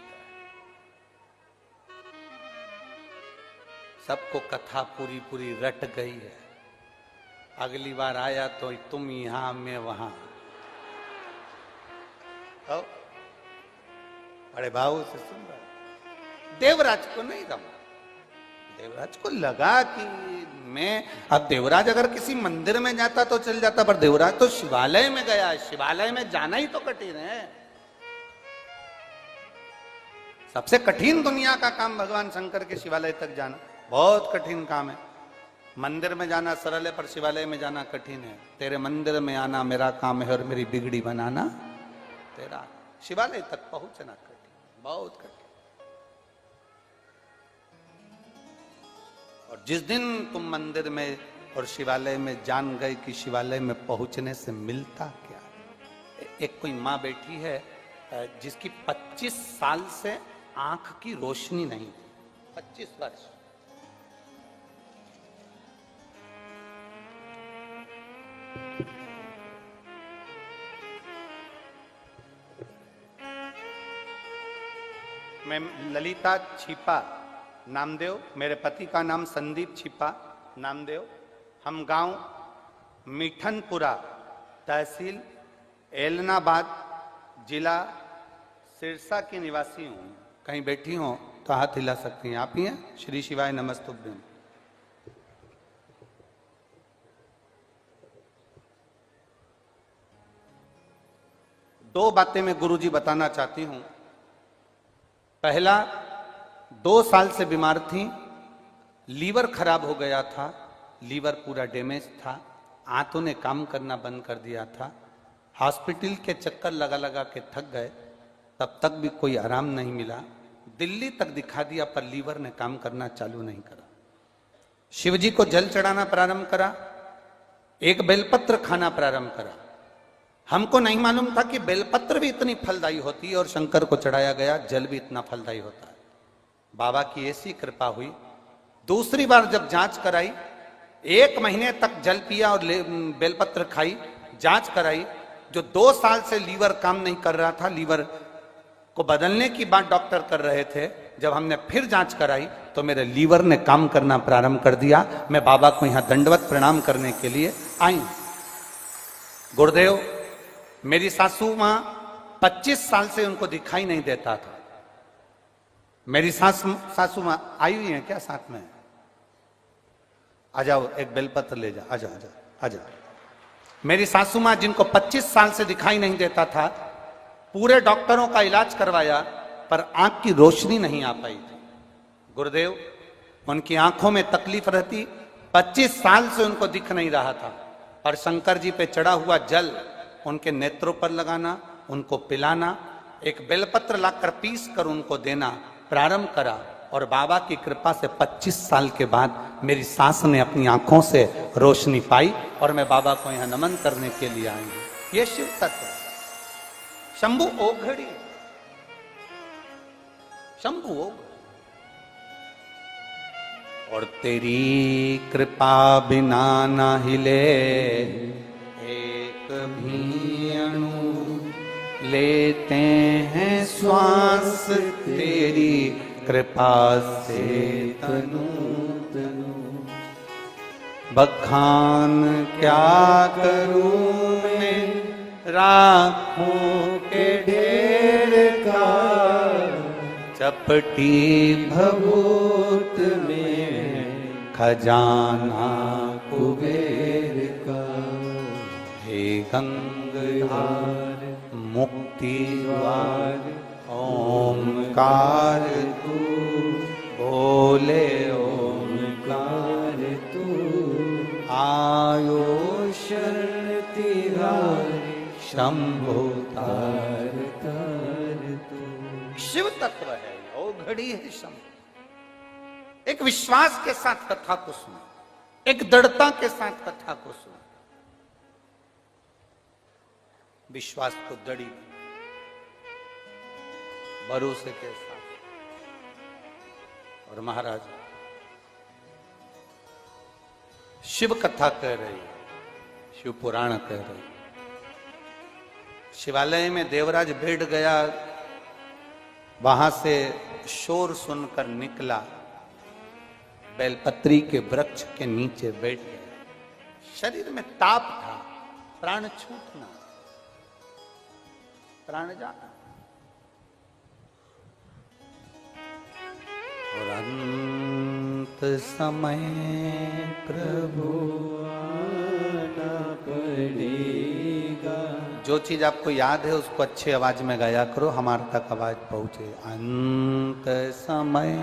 सबको कथा पूरी पूरी रट गई है। अगली बार आया तो तुम यहां मैं वहां। बड़े भाव से सुन रहा। देवराज को नहीं रमा, देवराज को लगा कि मैं, अब देवराज अगर किसी मंदिर में जाता तो चल जाता, पर देवराज तो शिवालय में गया, शिवालय में जाना ही तो कठिन है। सबसे कठिन दुनिया का काम भगवान शंकर के शिवालय तक जाना बहुत कठिन काम है। मंदिर में जाना सरल है, पर शिवालय में जाना कठिन है। तेरे मंदिर में आना मेरा काम है और मेरी बिगड़ी बनाना तेरा। शिवालय तक पहुंचना कठिन, बहुत कठिन। और जिस दिन तुम मंदिर में और शिवालय में जान गए कि शिवालय में पहुंचने से मिलता क्या। एक कोई माँ बैठी है जिसकी 25 साल से आंख की रोशनी नहीं थी, 25 वर्ष। मैं ललिता छिपा नामदेव, मेरे पति का नाम संदीप छिपा नामदेव। हम गांव मिठनपुरा, तहसील एलनाबाद, जिला सिरसा की निवासी हूं। कहीं बैठी हो तो हाथ हिला सकती हैं। आप ही हैं? श्री शिवाय नमस्तुभ्यम। दो बातें मैं गुरुजी बताना चाहती हूं। पहला, 2 साल से बीमार थी, लीवर खराब हो गया था, लीवर पूरा डैमेज था, आंतों ने काम करना बंद कर दिया था। हॉस्पिटल के चक्कर लगा लगा के थक गए, तब तक भी कोई आराम नहीं मिला। दिल्ली तक दिखा दिया पर लीवर ने काम करना चालू नहीं करा। शिवजी को जल चढ़ाना प्रारंभ करा, एक बेलपत्र खाना प्रारंभ करा। हमको नहीं मालूम था कि बेलपत्र भी इतनी फलदायी होती है और शंकर को चढ़ाया गया जल भी इतना फलदायी होता है। बाबा की ऐसी कृपा हुई। दूसरी बार जब जांच कराई, 1 महीने तक जल पिया और बेलपत्र खाई, जांच कराई। जो 2 साल से लीवर काम नहीं कर रहा था, लीवर को बदलने की बात डॉक्टर कर रहे थे, जब हमने फिर जांच कराई तो मेरे लीवर ने काम करना प्रारंभ कर दिया। मैं बाबा को यहां दंडवत प्रणाम करने के लिए आई। गुरुदेव, मेरी सासू मां 25 साल से उनको दिखाई नहीं देता था। मेरी सासू मां आई हुई है क्या साथ में? आ जाओ, एक बेलपत्र ले जा, आ जाओ, आ जाओ, आ जाओ। मेरी सासू मां जिनको 25 साल से दिखाई नहीं देता था, पूरे डॉक्टरों का इलाज करवाया पर आंख की रोशनी नहीं आ पाई थी। गुरुदेव, उनकी आंखों में तकलीफ रहती, 25 साल से उनको दिख नहीं रहा था। और शंकर जी पे चढ़ा हुआ जल उनके नेत्रों पर लगाना, उनको पिलाना, एक बेलपत्र लाकर पीस कर उनको देना प्रारंभ करा। और बाबा की कृपा से 25 साल के बाद मेरी सास ने अपनी आंखों से रोशनी पाई और मैं बाबा को यहां नमन करने के लिए आई हूं। यह शिव तत्व, शंभु ओघड़ी, शंभु ओघड़ी। और तेरी कृपा बिना ना हिले एक भी अणु, लेते हैं श्वास तेरी कृपा से तनु तनु। बखान क्या करूं मैं राखों के ढेर का, चपटी भभूत में खजाना कुबेर का। हे गंगाधार मुक्ति द्वार ओमकार तू, बोले ओमकार तू। आयो शरण तिहारी शंभु तारता। तत्व है, वो घड़ी है समय। एक विश्वास के साथ कथा को सुनो, एक दृढ़ता के साथ कथा को सुनो, विश्वास को दृढ़ भरोसे के साथ। और महाराज शिव कथा कह रही, शिव पुराण कह रही। शिवालय में देवराज बैठ गया, वहां से शोर सुनकर निकला, बेलपत्री के वृक्ष के नीचे बैठ गया। शरीर में ताप था, प्राण छूटना, प्राण जाना। और अंत समय प्रभु आना पड़ेगा। जो चीज आपको याद है उसको अच्छी आवाज में गाया करो, हमारे तक आवाज पहुंचे। अंत समय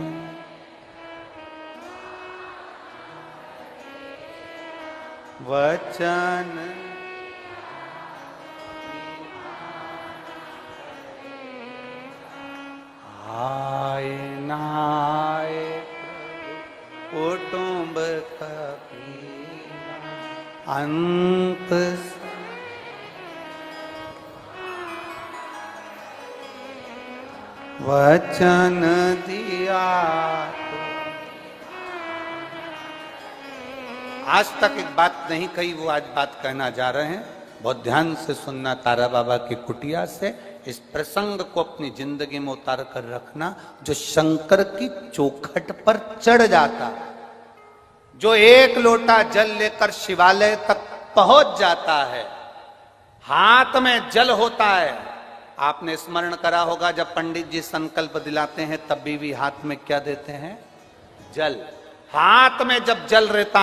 वचन आए नाए कुटुंब कबीरा। अंत वचन दिया। आज तक एक बात नहीं कही, वो आज बात कहना जा रहे हैं। बहुत ध्यान से सुनना तारा बाबा की कुटिया से। इस प्रसंग को अपनी जिंदगी में उतार कर रखना। जो शंकर की चौखट पर चढ़ जाता, जो एक लोटा जल लेकर शिवालय तक पहुंच जाता है, हाथ में जल होता है। आपने स्मरण करा होगा जब पंडित जी संकल्प दिलाते हैं तब भी हाथ में क्या देते हैं? जल। हाथ में जब जल रहता